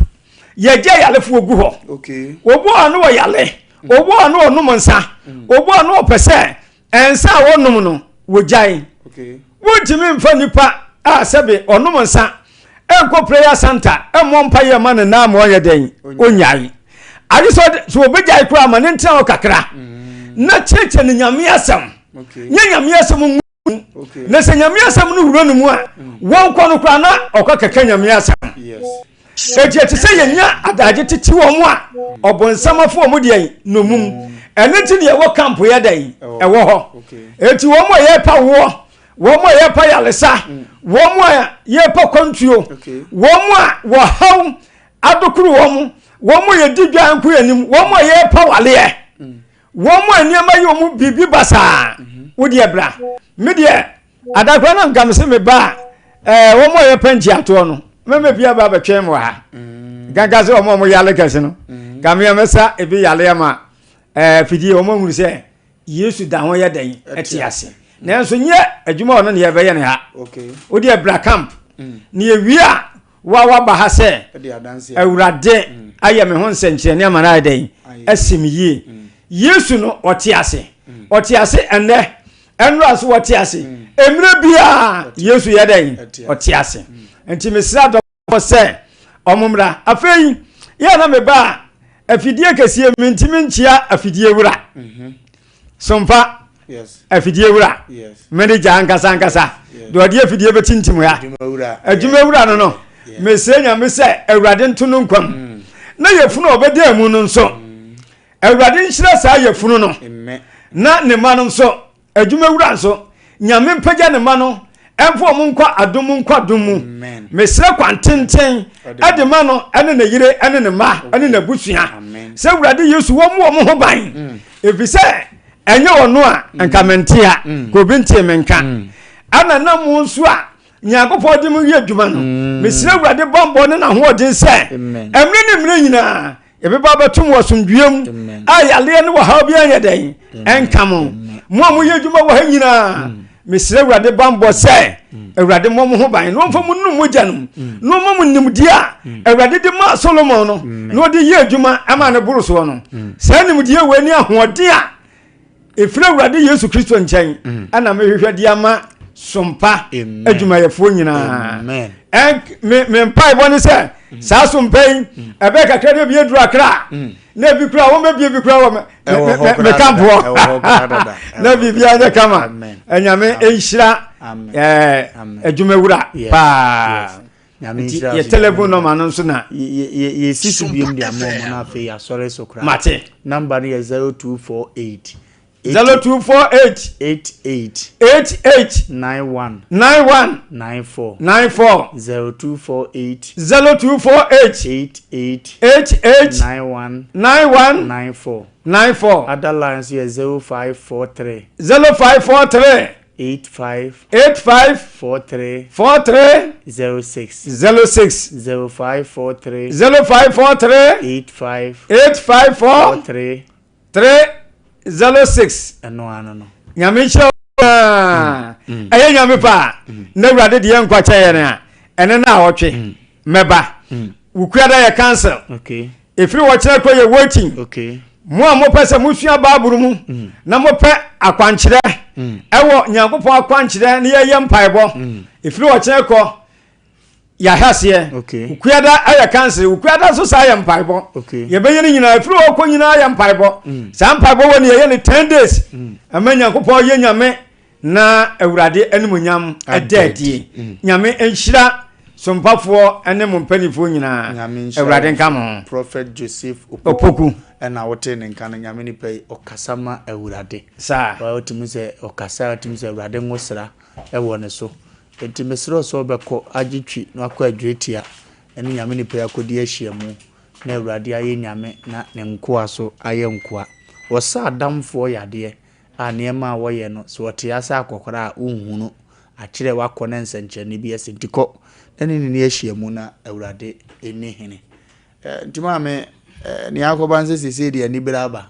ye je yalefo ogu ho okay obo anu wo yale obo anu onum nsa obo anu opese ensa wonum no wojan okay wotimi mfa nipa a sebe onum nsa enko prayer center emmọ mpa ye ma na ma oye den onyai ari so obejai kura ma ne ntia okakra na cheche ne nyame asem okay nyame asem okay na se nyame asem no huro no mu a won kọ no kura na okakaka nyame asem yes eje te se yenya adaje titi wo mu a obonsamafo mu de no mum ene ti de wo camp ye dan e wo ho eti wo mu ye pa wo mo ye pa yalesa wo mu ye pa kontuo wo mu wo haw adokuru wo mu ye didwa anku anim wo mu ye pa wale wo mu aniama ye mu bibi basa wo de bra me de adakwa na ngam se me ba wo mu ye panji ato no meme bia ba betwe mo ha gaga se omo yale kase no gamia mesa ebi yale ma fidi omo huru se yesu da ho ye dan etiase nanso nye adwuma ono ne ye be ye ne ha okay odi ebra camp ne ewia wa ba ha se awurade aye me ho nsenkyere ne amana adan asim yie yesu no otiase enne enra so otiase emre bia yesu ye dan otiase enti mesra do se omumra afei ya na me ba afidie kɛseɛ mentimi nkyia afidie wura Sompa yes afidie wura yes manager ankasa do ade afidie betintim ya adwuma wura no mese nya me sɛ awurade nto no nkwam na yefunu obeda mu no nso awurade nhyira saa yefunu no na ne ma no nso adwuma wura nso nyame mpagya ne ma no ɛmfo mo nkwa adomu mesre kwantenten ade ma no ene ne yire ene ne ma ene na busua sɛ awurade yesu wo mo ho ban efisɛ enye ono a enka mentia ko bintie menka ana na mo nso a nyakopɔ de mu yɛ dwuma no mesre awurade bɔmbɔ ne na ho odin sɛ emre ne mre nyina ebeba betum wo somdwem ayale ne wo ha bia yɛ den enka mo yɛ dwuma wo ha nyina mesre awurade bɔmbɔ sɛ awurade mo ho ban no mfa mu num mogya no no mo nimdia awurade de ma Solomon no no de yɛ dwuma ama ne boro so no sɛ nimdia we ni ahoɔden a efira awurade Yesu Kristo nkyɛn ana mehwehwɛ de ama Sompa adwumayɛfo nyinaa me mpai bɔ ne sɛ saa Sompa yi ɛbɛ kakra de bie duru akra na bi kura wo mebie bi kura wo me kampo na bibia nya kama anyame enhyira adwumawura pa ye telephone number no so na ye sisu biem de amom na afi ya sore so kra mate number is 0248 88 91 94 0248 88 91 other lines here 0543 85 43 06 0543 85 43 06 no nyame chira aye nyame pa na awurade de yankwa kyɛ na ene na awotwe meba wukuada ya cancel okay efiri wo kyerɛ ko ye waiting okay mo a mo pɛ sɛ mo sua baaburu mu na mo pɛ akwankyerɛ ɛwɔ nyankopɔn akwankyerɛ ne yɛ mpaebɔ efiri wo kyerɛ ko ya haseɛ ukuada aya cancer ukuada so sa ya mpaebɔ ye benye ni nyina efiri wo ko nyina ya mpaebɔ sa mpaebɔ woni ye ne 10 days amanya kopɔ ye nyame na awurade animonyam adadie nyame enhyira Sompafo ene mo mpanifo nyina awurade nka mo Prophet Joseph Opoku na wote ne nka nyame ni pɛ okasama awurade sa wa otimi sɛ okasa otimi sɛ awurade ngosra ɛwɔ ne so enti mesro so bɛkɔ agitwi na akɔ adwetia ene nyame ni pɛ akodi ahyia mu na awurade aye nyame na ne nkoa so aye nkoa wosa adamfo yade a niema woyɛ no so wote asa akokora a unhunu akyerɛ wakɔ ne nsenkyerɛ bi asentiko ene ni ahyia mu na awurade eni hene ntima me ni akoba nse sese de ani braba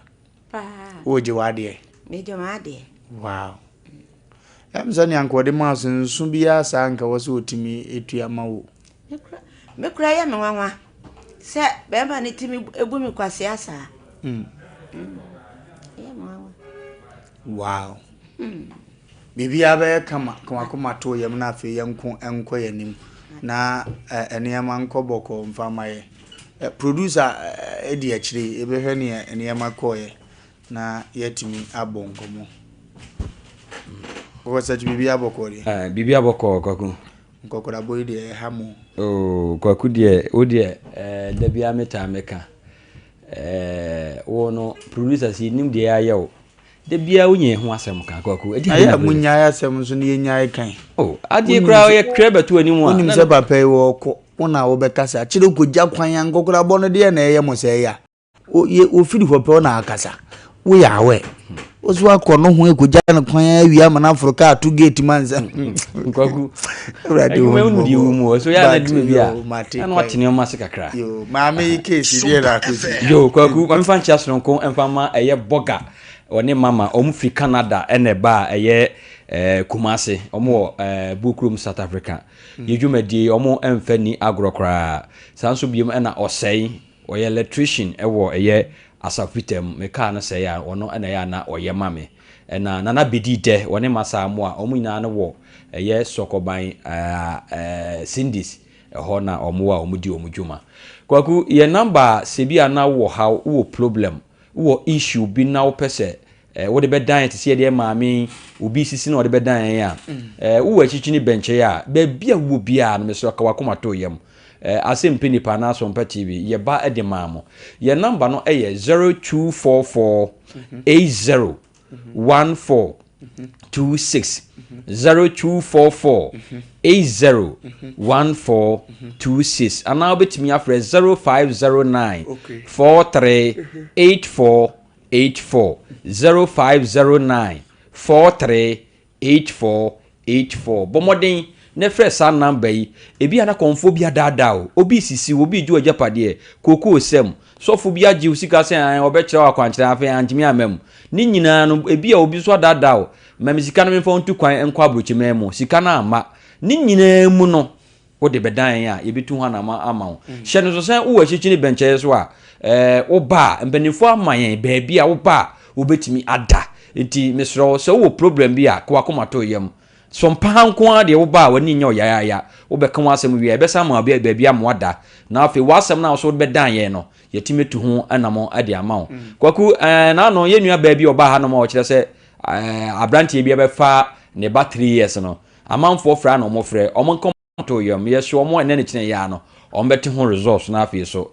pa oje wade me de wade wow amza ni ankode ma so nsu bia sa anka wo so otimi etua ma wo me kura ya me nwanwa se be ba ni timi ebu mi kwase asa ya nwanwa wow bibia be kama to yam na afi yanko enko yanim na eniyama nkoboko mfamaye producer edi akire ebehwe ne eniyama koye na yetimi abonkomo ko sa bibia bokori bibia boko kwaku nkokora boy de hamu kwaku de odie da bia meta meka wono producer si nim de ayewo de bia wonye ho asem ka kwaku edi aya munya asem so ne yenya kan adi kra ye kreba tu ani mu a nim se papa e wo ko wona wo bekasa kire kogya kwan ya nkokora bo no de na eye mo se ya o firi ho pe na akasa wo ya awe ozo akọ no ho ekogya na kwan ya wi ama na Africa to gate manza kwaku radio wo di wo mu so ya na dum bia na watene o masika kra yo maame case die la ko yo kwaku kwamfa ncha sonko emfama eye boga one mama free Canada ene ba eye Kumasi omo Bukrum South Africa yedwumadi omo emfani agrokra sanso biem ena osei oye electrician ewo eye asafitem meka na sei a ono ena ya na oye mame ena nana bedide one masa mo a omo nyina no wo eye sokoban Sindis ɛhɔ na ɔmo a ɔmo di ɔmo dwuma kwaku ye number se bia na wo how wo problem wo issue bi na wo pese wo de be dan te se de maame obi sisi na wo de be dan ya wo achichi ni benche ya ba bia wo bia no meso ka wakoma to yam Asem Mpe Nipa na Sompa TV ye ba e de maamo ye number no eye 0244 80 14 26 0244 80 14 26 and now betimi afre 0509 43 84 84 0509 43 84 84 bomodin ne frɛ sa number yi ebi ana konfo bia dada o obi sisi obi ju ajapade koko sem sofo bia ji usika se an obekere akwankyere afa antimi amam ni nyina no ebi a obi so dada o mam sika no mfa ontu kwan enko abrochi memo sika na ama ni nyina mu no wo de bedan ya yebitu ha na ama wo hye no so sen wo achichi ni benche so a wo ba mbenifo amayen ba bia wo ba wo betimi ada enti mesro so wo problem bi a kwa komato yam Sompa hanko a de wo ba wani nya oyaya wo beka wo asem wi e besa ma bia bia moada na afi wasem na so be dan ye no yetime tu ho anamo ade ama wo kwaku na no ye nua ba bia oba ha no ma o kire se abrantie bia be fa ne ba 3 years no amanfo fra na omo frɛ omo nkomato yam ye so omo ene ne kine ya no ombete ho results na afi so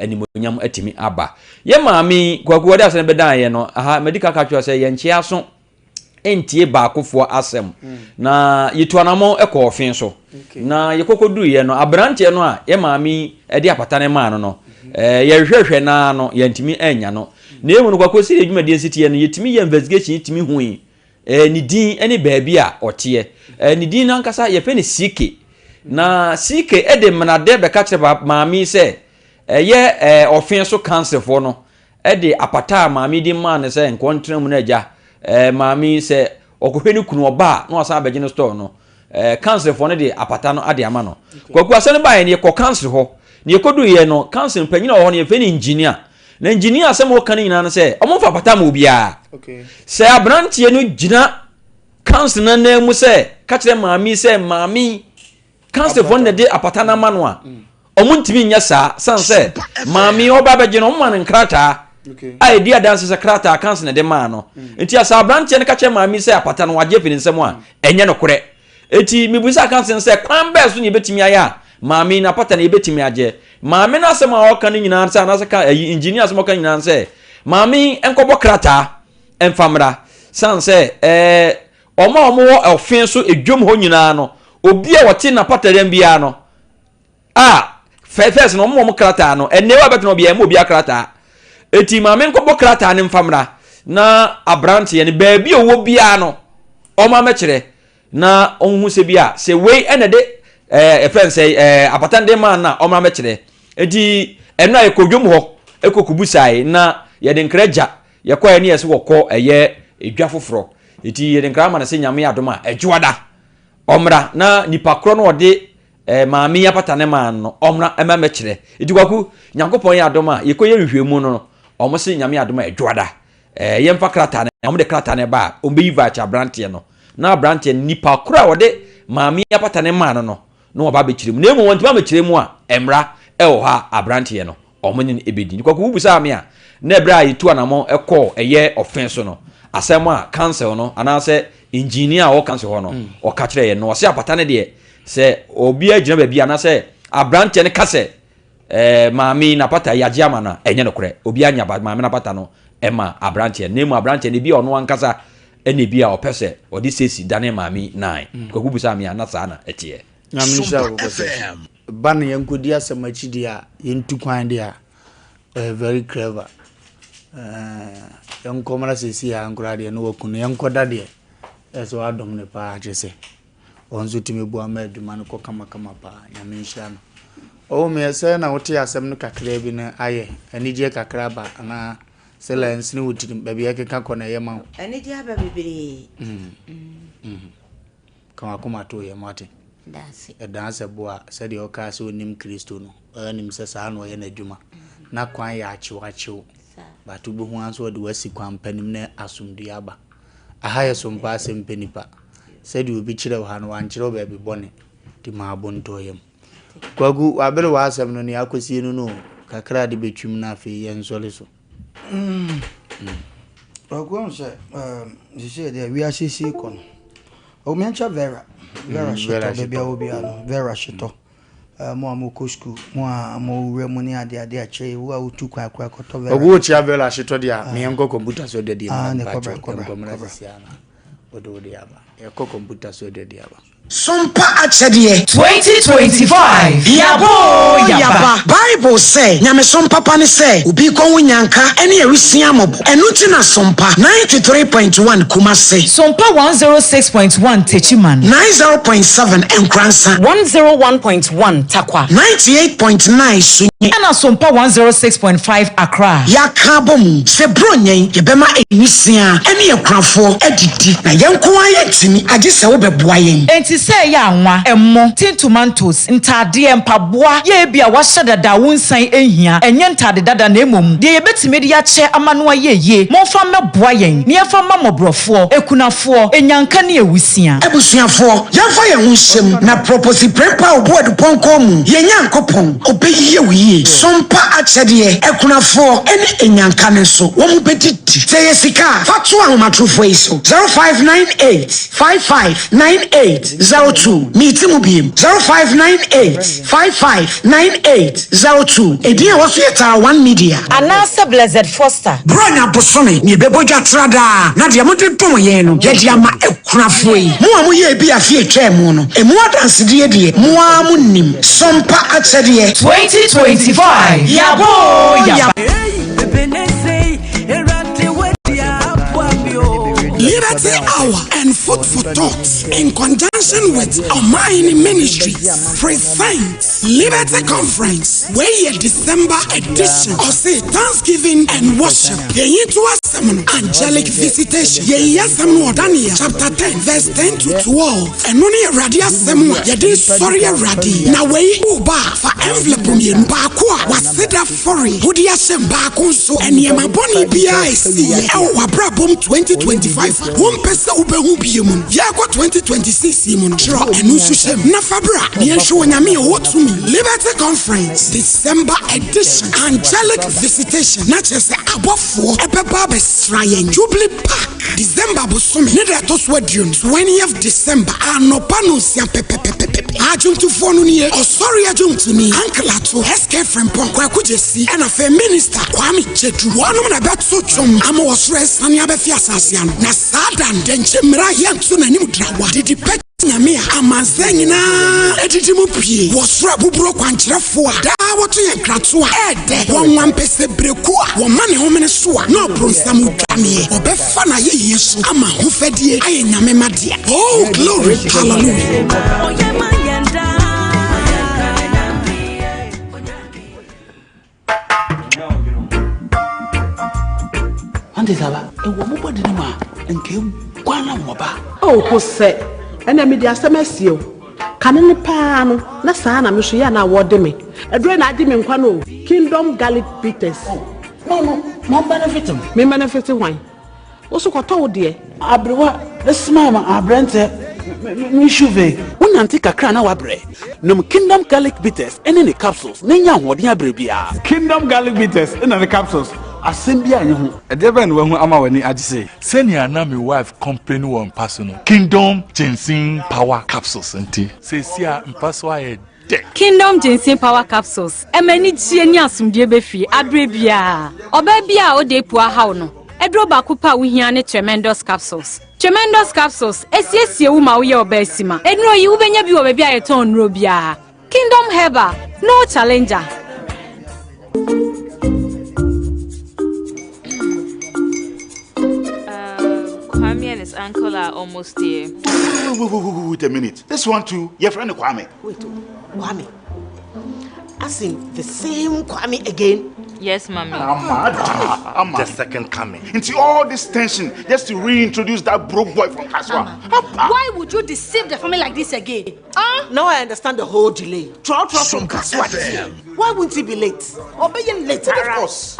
animonyam atimi aba ye maami kwaku wode asem be dan ye no aha medical catch say ye nchia so entie baakofo asem na yituanamo ekọ ofin so na yekokodu ye no abrante no a ye maami e de apata ne ma no ye hwehwe na no yantimi anya no na emu no kwakosi edwumade nsiti no yetimi ye investigation yetimi hui ni din ene baabi a otie ni din na nkasa ye fe ne sike na sike ede mnade be ka kire maami se ye ofin so cancer fo no ede apata maami di ma ne se nkontram na agya maami se okohweni kunu oba na osan abeje no store no cancer for no de apata no ade ama no kwaku asane ba ye ne ko cancer ho ne yekodu ye no cancer panyina ho ne ye fe ne engineer na engineer asem wo kan nyina no se omo fa apata ma obia okay se abrantie no gina cancer na na mu se ka kire maami se maami cancer for ne de apata na ma no a omo ntimi nya saa san se maami oba abeje no mo man nkrata okay idea dance se krata cancer na de ma no enti asa branche ne ka che maami se apata no waje fini nsem a enye no kore enti mibusa cancer se kwan be so ne betimi aya maami na apata na betimi age maami na asem a oka ni nyina se na se ka engineer asem oka nyina se maami enkobo krata enfamra san se omo ofin so edwom ho nyina no obi a wote na apata dem bia no first no omo krata no enewa beto no bia mo bia krata eti maame nkobo krata ne mfamra na abrante ne baabi owo bia no oma mekere na onhu se bia se wei ene de efense apatan de man na oma mekere eti eno ayekodwom ho ekokubusai na ye de nkraja ye kwa ne yese wokọ eye edwa foforo eti ye de nkra ma na se nyame adoma ejuada omra na nipa kro no de maame yapatane man no omra ema mekere eti kwaku nyankopon ya adoma ye koye hwehwemu no omo se nyame adoma edwoada yemfa krata ne omo de krata ne ba ombe yiva cha brantie no na brantie nipa kura wode maami apata ne man no no oba be kirem na emu wontima me kirem a emra ewo ha abrantie no omo ne ebedi kwa ku busa ame a na ebra yitu anamo ekọ eye offense no asem a cancel no anase engineer o cancel ho no o ka kire ye no se apata ne de se obi agina ba bia na se abrantie ne kase maami na pata ya jama na enye no kure obi anya ba maami na pata no ema abrantie nemu abrantie ne bi ono ankasa ene bi a opese odi sesi dane maami 9 ko kubusa mi ana sana etie na misha ko ban yankodi asemachi dia yentu kwan dia very clever yankomara sesi ya ankura dia no wakunu yankoda dia eso adom ne pa jese onzo timebu ameduma no ko kama pa nyamisha no o me se na wote asem no kakra bi na aye anije kakra ba na silence ni wotirim ba bi akeka ko na yema anije aba bibiri kama kuma to ye mate dasi dance boa se de oka se onim kristo no anim se sa no ye na dwuma na kwan ya achiwachiw ba to bu hu anso de wasi kwan panim na asumdu aba aha ye Sompa Mpe Nipa se de obi kire ha no wan kire ba bi bone di ma bonto yem Kwagu abere wa asem no ne akosie no kakra de betwim na afi yen sole so. Kwagu say you say there we are CC kon. O mencha Vera shito baby obiano Vera shito. Mo amoko school mo remoni ade ache wo a utu kwa koto Vera. Ogu chi Vera shito dia me enko computer so de dia ne ba. Odo de aba. E ko computer so de dia ba. Sompa achedie 2025 yaba Bible say nyame sompa pa ne say obi kon wunyanka ene erusia mobo enu ti na sompa 93.1 Kumase Sompa 106.1 Techiman 90.7 Enkransa 101.1 Takwa 98.9 Sunyi Ana Sompa 106.5 Accra Yaka bom se bronyen ye bema erusia ene yekrafo edidi na yenko ayetimi age se wo beboa yen enti say ya anwa emmo tin tomatoes ntade mpaboa ye bia wahye dada wonsan ehia enye ntade dada na emom de ye betime de ya che amano ayeye monfa meboa yen ne yefa mamobrofo ekunafo enyanka ne ewusia ebusuafo yafa ye hunsem na propose prepa obodu ponko mu ye nyankopon obeyiye wiye sompa achede ekunafo ene enyanka ne so wo mu betiti say yesika fatu ahomatrofo iso 0598559802 meeting biem 0598559802 edin was yeta 1 media anasa blessed foster bronya bosome ni beboja trada na dia mode tom ye no ye dia ma ekunafo yi mu amu ye bi afie twem no emu adanse die die mu amunnim sompa achede 2025 yaba Liberty Hour and Food for Thought in conjunction with Almighty Ministries presents Liberty Conference where your December edition or say Thanksgiving and Worship. Ye to Asem Angelic Visitation. Ye Asem Daniel chapter 10 verse 10 to 12. And only a radia semwa ye de sorry a radi. Na way uba for envelope yen bakwa wasida fori. Hudi Asem bakunso and yema boni BIC. Ewa brabum 2025. One person who be human. Yago 2026 human. Draw and Usushem. Nafabra. Niensho Nyami Otumi. Liberty Conference. December edition. Angelic visitation. Not just above 4. Ebebabes Ryan. Jubilee Park. December Busumi. Neda Toswedion. 20th December. Anopanus ya pepepepepe. Ajum to Fonuni. Oh sorry ajum to me. Uncle Ato. Escape from Pong. Kwakujesi. And a fair minister. Kwame Chetu. One of the best so chum. Amo was rest. And Yabefia Sasian. Sadan denche mra yantu na nimu drawa didi pet nyamia amanzenyi na edidi mupie wasra buburo kwanchirefo a da woto ye krato a ede wonwan pese breku a womane homene so a no bronsam dwane obefa na ye yesu ama hofadie aye nyame made oh glory hallelujah ande sala e wo mo bodi ni ma nke kwana moba oh ko se ena me dia semesio kanene pa no na saa na me so ya na wode me edure na adi me nkwa no Kingdom Garlic Bitters no benefit me benefit wan wo so koto wo de abrewa this mama abrante me shuve wonante kakra na wabre no Kingdom Garlic Bitters ene ne capsules nenya hoden abre bia Kingdom Garlic Bitters ene ne capsules Asem Mpe Nipa edeben wo hu ama wani agise senior na my wife company one personal Kingdom Ginseng Power Capsules enti sesia mpaso aye de Kingdom Ginseng Power Capsules emani tie ni asumdie befi adrebia oba bia o de pu ahaw no edro ba kupa wo hia ne tremendous capsules esiesie wo ma wo ye oba sima enro yi wo benya bi wo ba bia yeton nro bia Kingdom Herbal no challenger. Kwame and his uncle are almost here. Wait a minute. This one too, your friend Kwame. Wait, Kwame. As in the same Kwame again? Yes, mommy. I'm the second coming. Into all this tension just to reintroduce that broke boy from Kaswa. Why would you deceive the family like this again? Now I understand the whole delay. Trout from Kaswa. Why wouldn't he be late? Or be late, of course.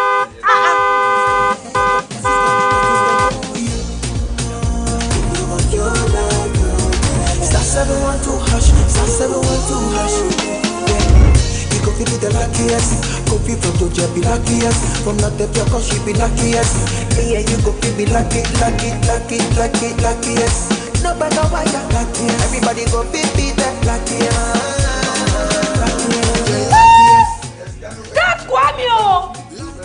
Star 712 hush, star 712 hush. to be the luckiest. Kofi from Georgia be luckiest. From Natepia cause she be luckiest. Yeah, you go be lucky, luckiest. No matter why you're lucky, everybody go be the luckiest. God Kwamio!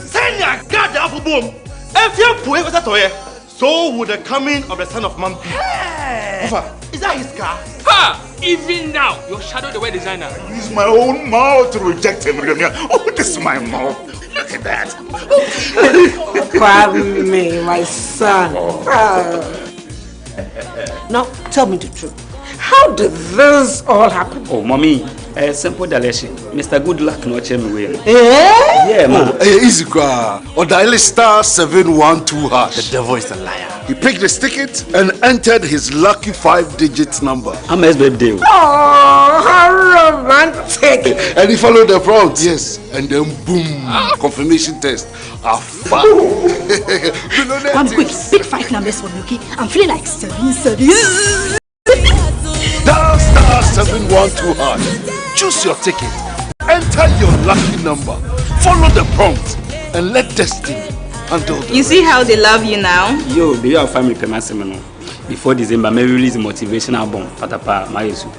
Senya God the boom. If you pray with that toy, so would the coming of the Son of Man be. Wofa, is that his car? Ha! Even now, your shadow the way designer. I use my own mouth to reject him. Oh, this is my mouth. Look at that. Kwame, my son. Now, tell me the truth. How did this all happen? Oh, mommy, simple direction. Mr. Good Luck no check me way. Yeah, man. Easy car. Or dial star 712#. The devil is a liar. He picked his ticket and entered his lucky 5-digit number. I'm a birthday. Oh, how romantic. And he followed the prompt, yes. And then boom, confirmation test. One quick, pick 5 numbers for me, okay? I'm feeling like 7. Dial star 712#. Choose your ticket. Enter your lucky number. Follow the prompt and let destiny handle the You see how they love you now? Yo, do you have family permission? Before December, may release a motivational album. Patapa, Mayesu.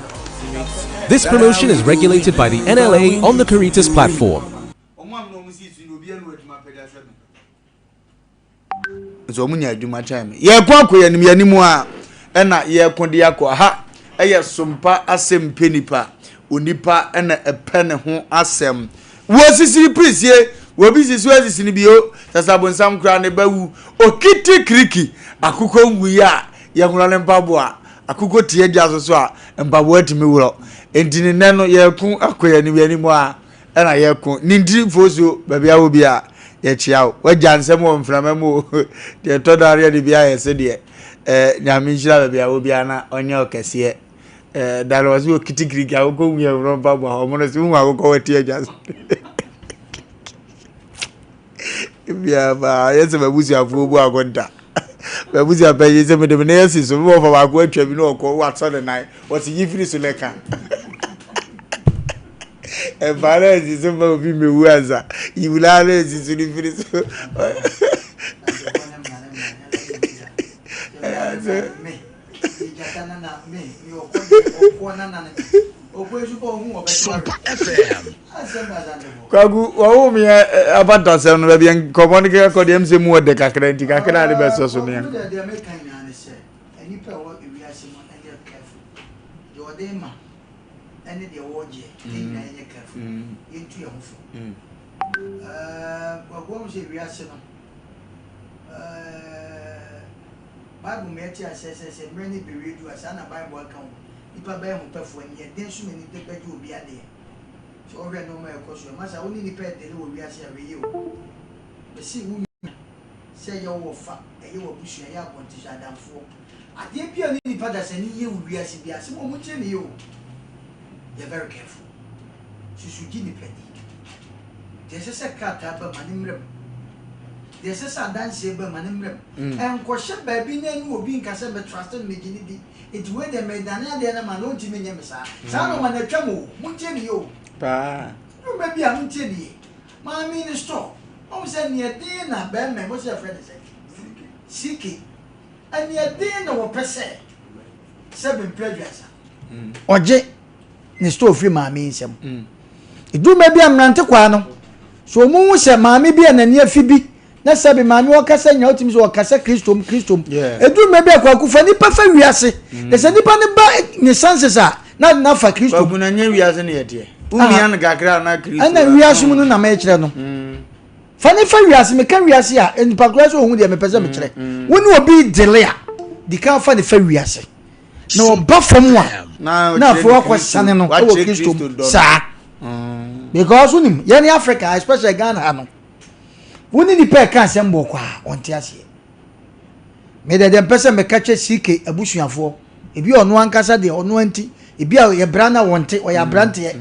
This promotion is regulated by the NLA on the Caritas platform. So munya adwuma time ye kwakọ ye nim yanimu a na ye kode yakọ ha eye Sompa Asem Mpe Nipa onipa na epe ne ho asem wo sisi prisie wo bi sisi wo sisi ni bio tasabonsam kra ne bawu okiti kriki akukọ nwi a ye hura ne mpabo a akukọ tie dia so a mpabo atimi wuro entini ne no ye ku akọ ye nim yanimu a na ye ku nindi foso babia wo bia ye chiao wajan sem wo mframamu de todare de bia ye se de nyame njira babia wo bia na onye okese that was you kitty I will go with your run baba almost I will go with tears. Yeah, yes, my busia of Wagonda. My busia pay is a medicine, so more of our going to know what's on the night. What's the difference to Leka? And Valence is some of me who has a you will always is to difference. Sompa FM. Kwagu wo mi abata se no be en communicate ko dem se mu de kakra nti kakra de be so so ne Bible metia says many be read you as an Bible account. If I buy him perfect and yet then so many people will be there. So over no more cost you must only pay the little we are saying you. But see who say your Wofa and you will push your want to shut down for. I think you need fathers and you will be as if you are some much in you. You're very careful. So should give me penny. There's a cat up of my There's a dance by Manimrem. And question baby name will be in Castle trusted me. It's where they made an idea of my own Jimmy Yamasa. Some man a tramu, Munchio. You may be a Munchini. Mammy in the store. Oh, send me a dinner, Bellman, what's your friend? Siki. And near dinner or per se. 7 pleasures. Oje, the store free mammy is him. It do maybe I'm Nantaquano. So Moon said, Mammy be an near Phoebe. Na sabi mami wakasa nya otimi so wakasa Kristo edu maybe akwaku fa nipa fa wiase ese nipa ne ba ne senses a na fa Kristo oguna nya wiase ne yede umia na gakra na Kristo ana wiase mu na ma kire no fa ne fa wiase me ka wiase a nipa kura so ohun de me pese me kire woni obi delay a di kan fa ne fa wiase na oba fam a na fo akwasane no o Kristo sa because unim yani Africa especially Ghana no woni ni pe kan sembo kwa onti ase me de pese me kache sike abusuafo ebi ono ankasa de ono anti ebi a ye brana wonte o ya brante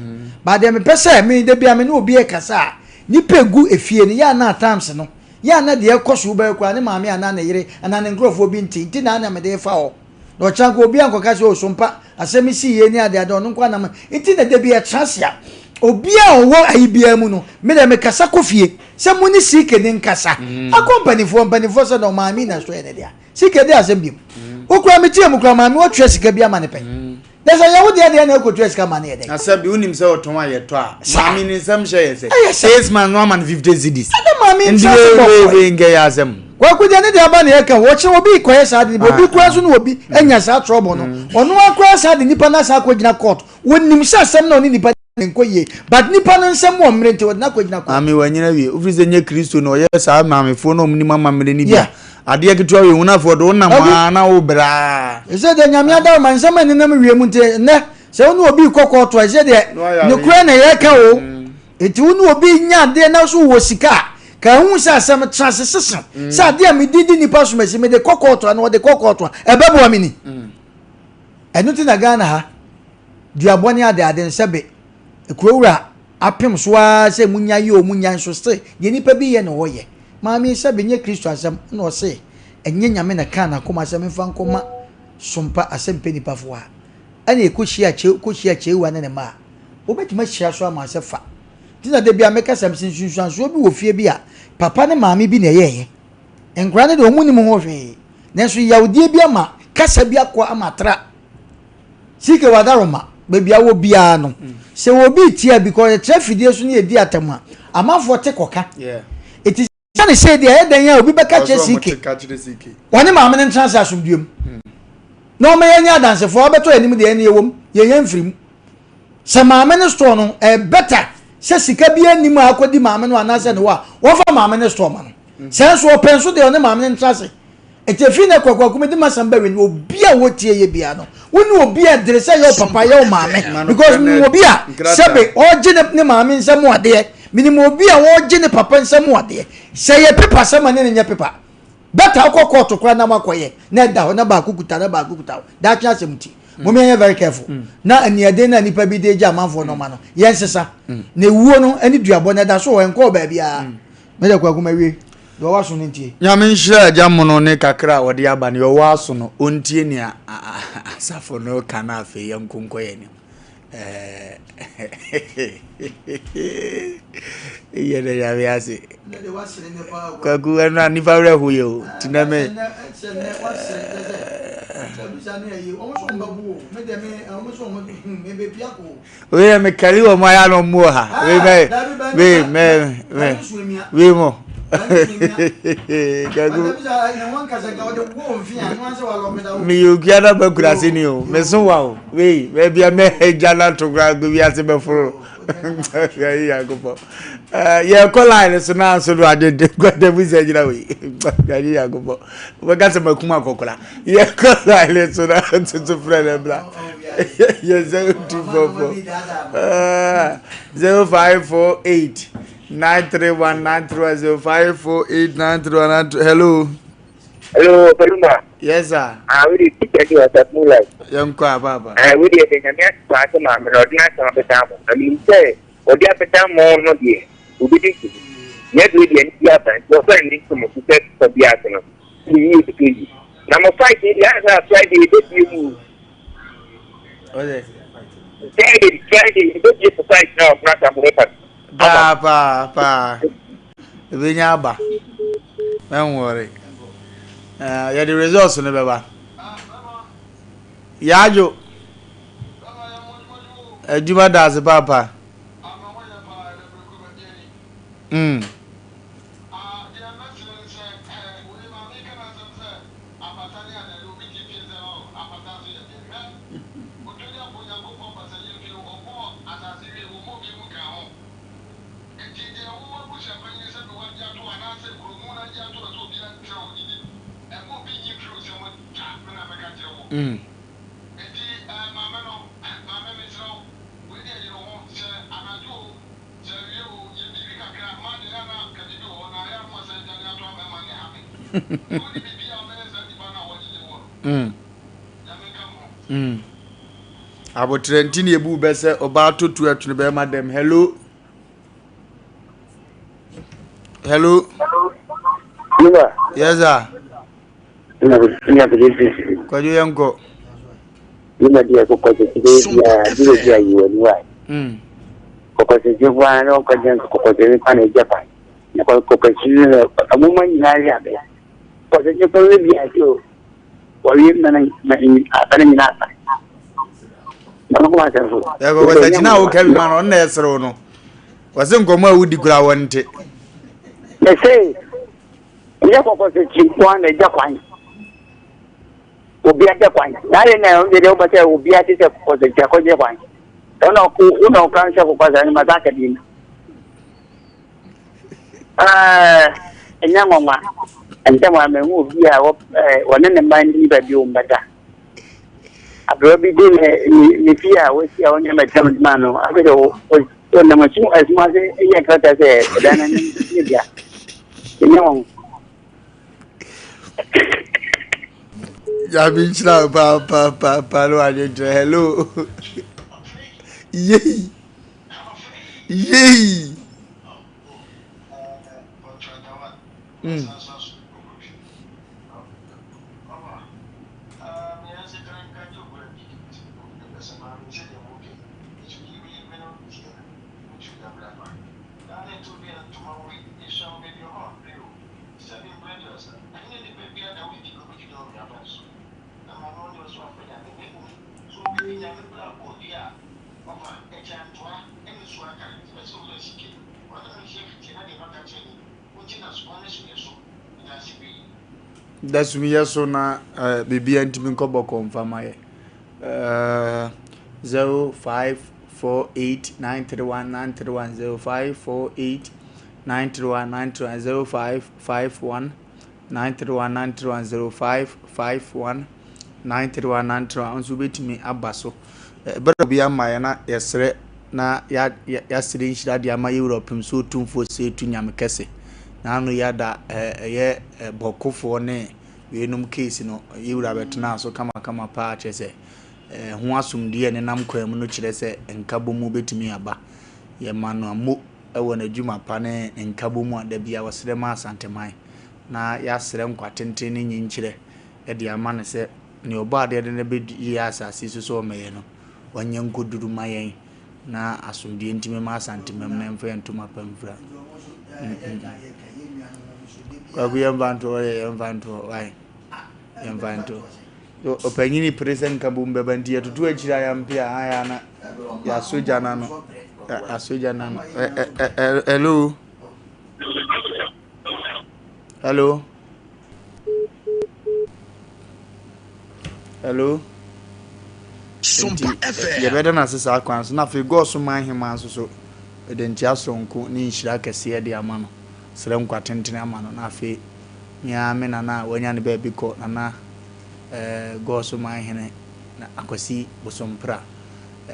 ba de me pese me de bia me no obi e kasa ni pegu efie ni ya na times no ya na de ekoso ba kwa ni maame ana na yire ana na nkrofo bi nti na na me de fa ho no chanko obi anko kase o Sompa asemi si ye ni ade ade ono kwa na nti na de bia chance ya obia owo ayibia mu no me de me kasa kofie se mu ni sike ni nkasa akompany for so no maami na so ene dia sike dia asem biem okura me tie mu kura maami wo twa sika bia ma ne pen desa ya wo dia na ekotwa sika ma ne ye de asabi unim se oton ayeto a maami ni nsam hye ye se salesman no man 50 cedis maami ndi we nge ya asem kwa kudia ne dia ba ne yeka wo che obi koye sa de obi kura so no obi enya sa trouble no ono akura sa de nipa na sa akogina court wonim sa asem na oni nipa nkoye but nipa no nsem wo mrente wona akogina court maami wanyina wie ofise nye kristo no ye sa maami fo no omni mama mre ni bia ade ketwa we huna fo do na ma na wo bra ese de nyame ada man nsem ani na wie mu nte ne se wonu obi kokko to ese de ne kura na ye ka o eti wonu obi nya de na so wo sika ka hu sa asem transession sa de mi didi nipa so mesi me de kokko to na wo de kokko to ebebo amini enu ti na Ghana ha duaboni ade nsebe ekuwura apem so a se munya ye o munya so se ye nipa bi ye no wo ye maami se benye Kristo asem na o se enye nyame na kan akoma asem mfa nkoma sompa Asem Mpe Nipa fo a ana ekohia che wa ne ma obetima hia so ama se fa tina de bia meka sam sinsunsuan so bi wo fie bi a papa ne maami bi na ye enkura ne de omuni mu ho hwe nenso yawdie bi ama kasa bi akwa ama tra sike wadaroma bebia wo bia no se wo bi tia because traffic dey so ne edi atama amafo te koka it is na say dey e dan ya obi beka che sike woni maame ne trans asomduem no me yanya dance fo beto anim de ene ewom ye yamfrim se maame ne store no e better se sika bi anim akodi maame no anase ne wa wo fa maame ne store ma no se so open so de one maame ne trans etefi ne kwakwakum de masamba we obi a wotie ye bia no woni obi a dresse ye papa ye o maame because obi a sebe oje ne maame nsam ade minimo obi a woje ne papa nsam ade se ye pepa sama ne nya pepa beta akoko to kra na makoye na da ho na ba kukuta da twa semti mo me very careful na aniade na nipa bi de ja manfo no ma no yensesa na ewuo no ani duabo na da so wo enko ba bia me de kwakum awie do waso no ntie nyame nhira jamono ne kakra wode aba ne yo waso no ontie ne asafo no kana afi yankonko ye ne yede ya biase kwaku ana ni fawre huyo tiname we me kari wo mo ya no mo ha we mo mi yogiana ba kurase ni o me so wa o we bia me jana to gra gbe ase be foro ya gopo ya ko line so na so do ade de bu se jira we ya gopo we ga se makuma kokola ya ko line so na to friend bla yes 0244 0548 9319305489319. Hello. Hello, Lumba. Yes, sir. We did teach you at Moonlight. Young Papa. We did a class of my Melodina. I mean, say, or the appetite more not here. We did it. Yet we didn't see up and was finding some of the text of the afternoon. Number 5, the answer Friday, you move. Okay. Friday, don't just fight now, not a weapon. Pa. Binya ba. Don't worry. Ya the results no beba. Yajo. Ejuma das papa. Abo Trentini ebu bese oba to atunu be madam. Hello. Yes sir. Kwa jo yanko. Dia ko ko dia you and why. kokose jibwa no ko jen kokose ni pane japa na ko kokose amuma nyari abe kokose jibwa le bi ajo wali na atane ni na na ko ma tanfo ya ko wasa jina o kabi man on na esro no wase nkomo awudi kura wonte ese ya kokose jibwa na japa obi adekwan na le na o de o ba se obi ati se kokose jako jekwan uno kansa kupaza ni mataka dina enyangoma ntemo amengu bia wonene mandi ba bi umbata abrobi dine ni pia wesi aonye matam mano abedo na machimu asmaze ya kata se dana ni bia enyangoma ya binchla pa lo ajeje hello yay that's me so na bibi antimi nkobo confirm aye 054893193105489319310551931931 onso betimi abaso bra bia maye na yesre na ya sire nshira dia ma Europe so tumfo se tu nyame kese na anu yada ye bokofo ne wenum case no Europe betna so kama pa chese ho asumdie ne nam kwam no kire se nkabomu betimi aba ye manu amo ewo na djuma pa ne nkabomu ada bia wasre ma asanteman na ya sre nkwatenten ne nyinkire e de ama ne se ne obade de ne be ya asase so meye no wanye nkoduru mayen na asumdie ntime ma asantemam na mfa ntuma pamfra kwa kuyamvanto wai yamvanto opanyini present kabumbe bandia tutu echira yampia aya na ya soja nano asoja nano hello Sompa FM ye beda na sesa akwan so na fe go so man hima so edenti asonko ni nhira kese de amano sere nkwatenten amano na fe nya me na wanya ne ba bi ko na go so man hene na akwasi bosompra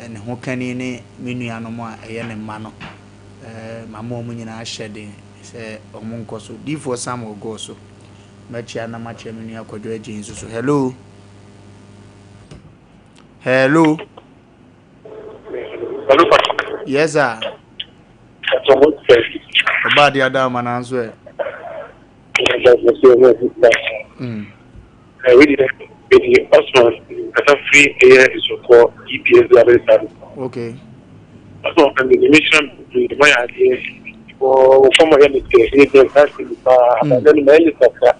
ne ho kani ne menua no mo a eye ne ma no mama mu nyina ahyede se omunko so difo sam go so machia na machia menua kwadwo agin so hello yes sir body adam na answer we did the Osman as a free air is for EPS level. Okay. Also, and the mission to my idea for some of them is the casting and then my list of that.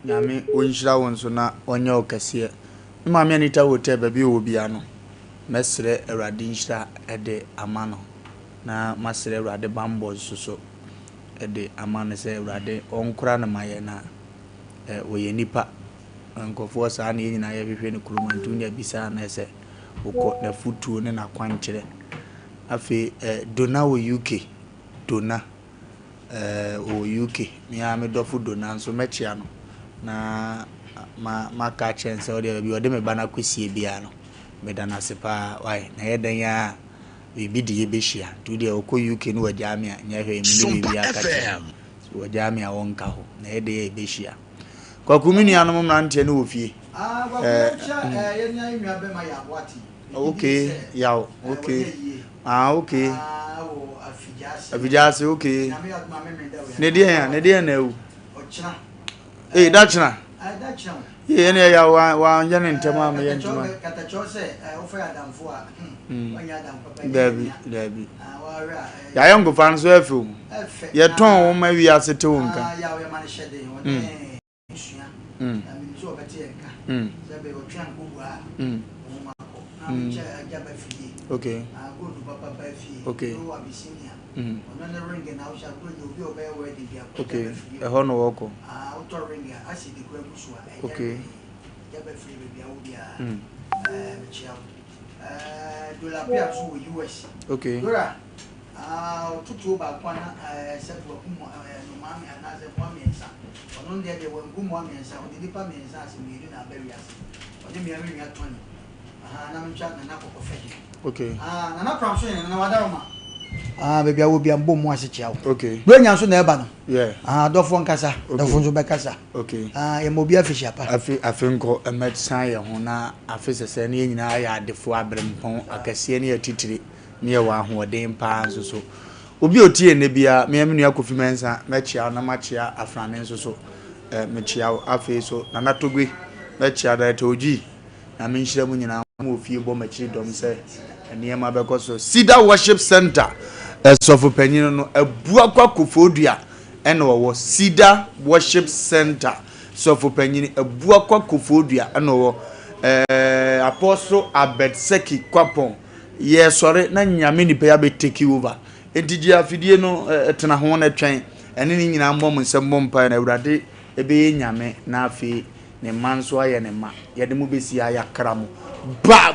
Yami unshira wonso na onye okase mma me anita hotel ba bi obia no mesre awrade nshira ede amano na masre awrade bambo so ede amano se awrade onkura na maye na oye nipa nkofo sa na nyina ye hwehwe ne kurumantu nya bisa na se uko na futu ne na kwankyere afi dona wo UK dona o UK mi a me dofu dona nso mechia no na ma ka chense odi bi ode me bana kwasie bia no me dana sepa wai na yedan ya bibi di yebehia tu de okọ UK no wajamia nya hwe mi ni bia ka wajamia wonka ho na yede yebehia kwa kumini anu mrante ne ofie yenya inwa be ma ya boati okay yaw okay okay afijase okay ne dia na ewu ochina dachina Ye ne ya wa nya ne ntema me ye ntuma. Kata cho se ofa ya damfo a. Wanya dam papa. Dabi. Ya yongo fan so afu. Ye ton wo ma wi asete wo nka. Ya we man shede wo ne nsua. Na mi so obete enka. Se be o twan gugu a. Wo ma ko. Na mi che ajaba fie. Okay. Go to papa ba fie. Okay. No abisinia. Ono na ring na usha go no bi obe we di bia. Okay. E ho no woko. Auto ring a asidi ko ebusu a. Okay. Jaba fie be bia wo bia. Chia. Dola pia so US. Okay. Dora. Tutu ba kwa na se bo kumo no mami anaze kwa miensa. Ono ndie de wo ngumo miensa, o di pa miensa se mi na berias. Oni mi ami nya toni. Na mcha na ko kofeji. Okay. Na pram so na wadaroma. Baby awo bia mbom mo asechia wo. Okay. Bro nya so na eba no. Yeah. Dofo nkasa, dofo nso be kasa. Okay. E mo bia fishi apa. Afi nko medicine ye ho na afi sese ne nyina ya adefo abrempon akase ne atitire ne wa ahoden pa nso so. Obi otie ne bia me amenu akofi mensa mechia na machia afrane nso so. Mechia afi so na natogwe mechia da toji na me nhira mu nyina mo fie bo machiri dom se eniema be koso Cedar Worship Center esofo panyin no abua kwa kofodua ene wo Cedar Worship Center sofo panyin abua kwa kofodua ene wo Apostle Abetseki kwapon ye sore na nyame nipa ya be take over entiji afidie no tena ho na twen ene ni nyina mbom nsem mpa na awurade ebe nyame na afi ne manso aye ne ma ye de mu besi aya kramo ba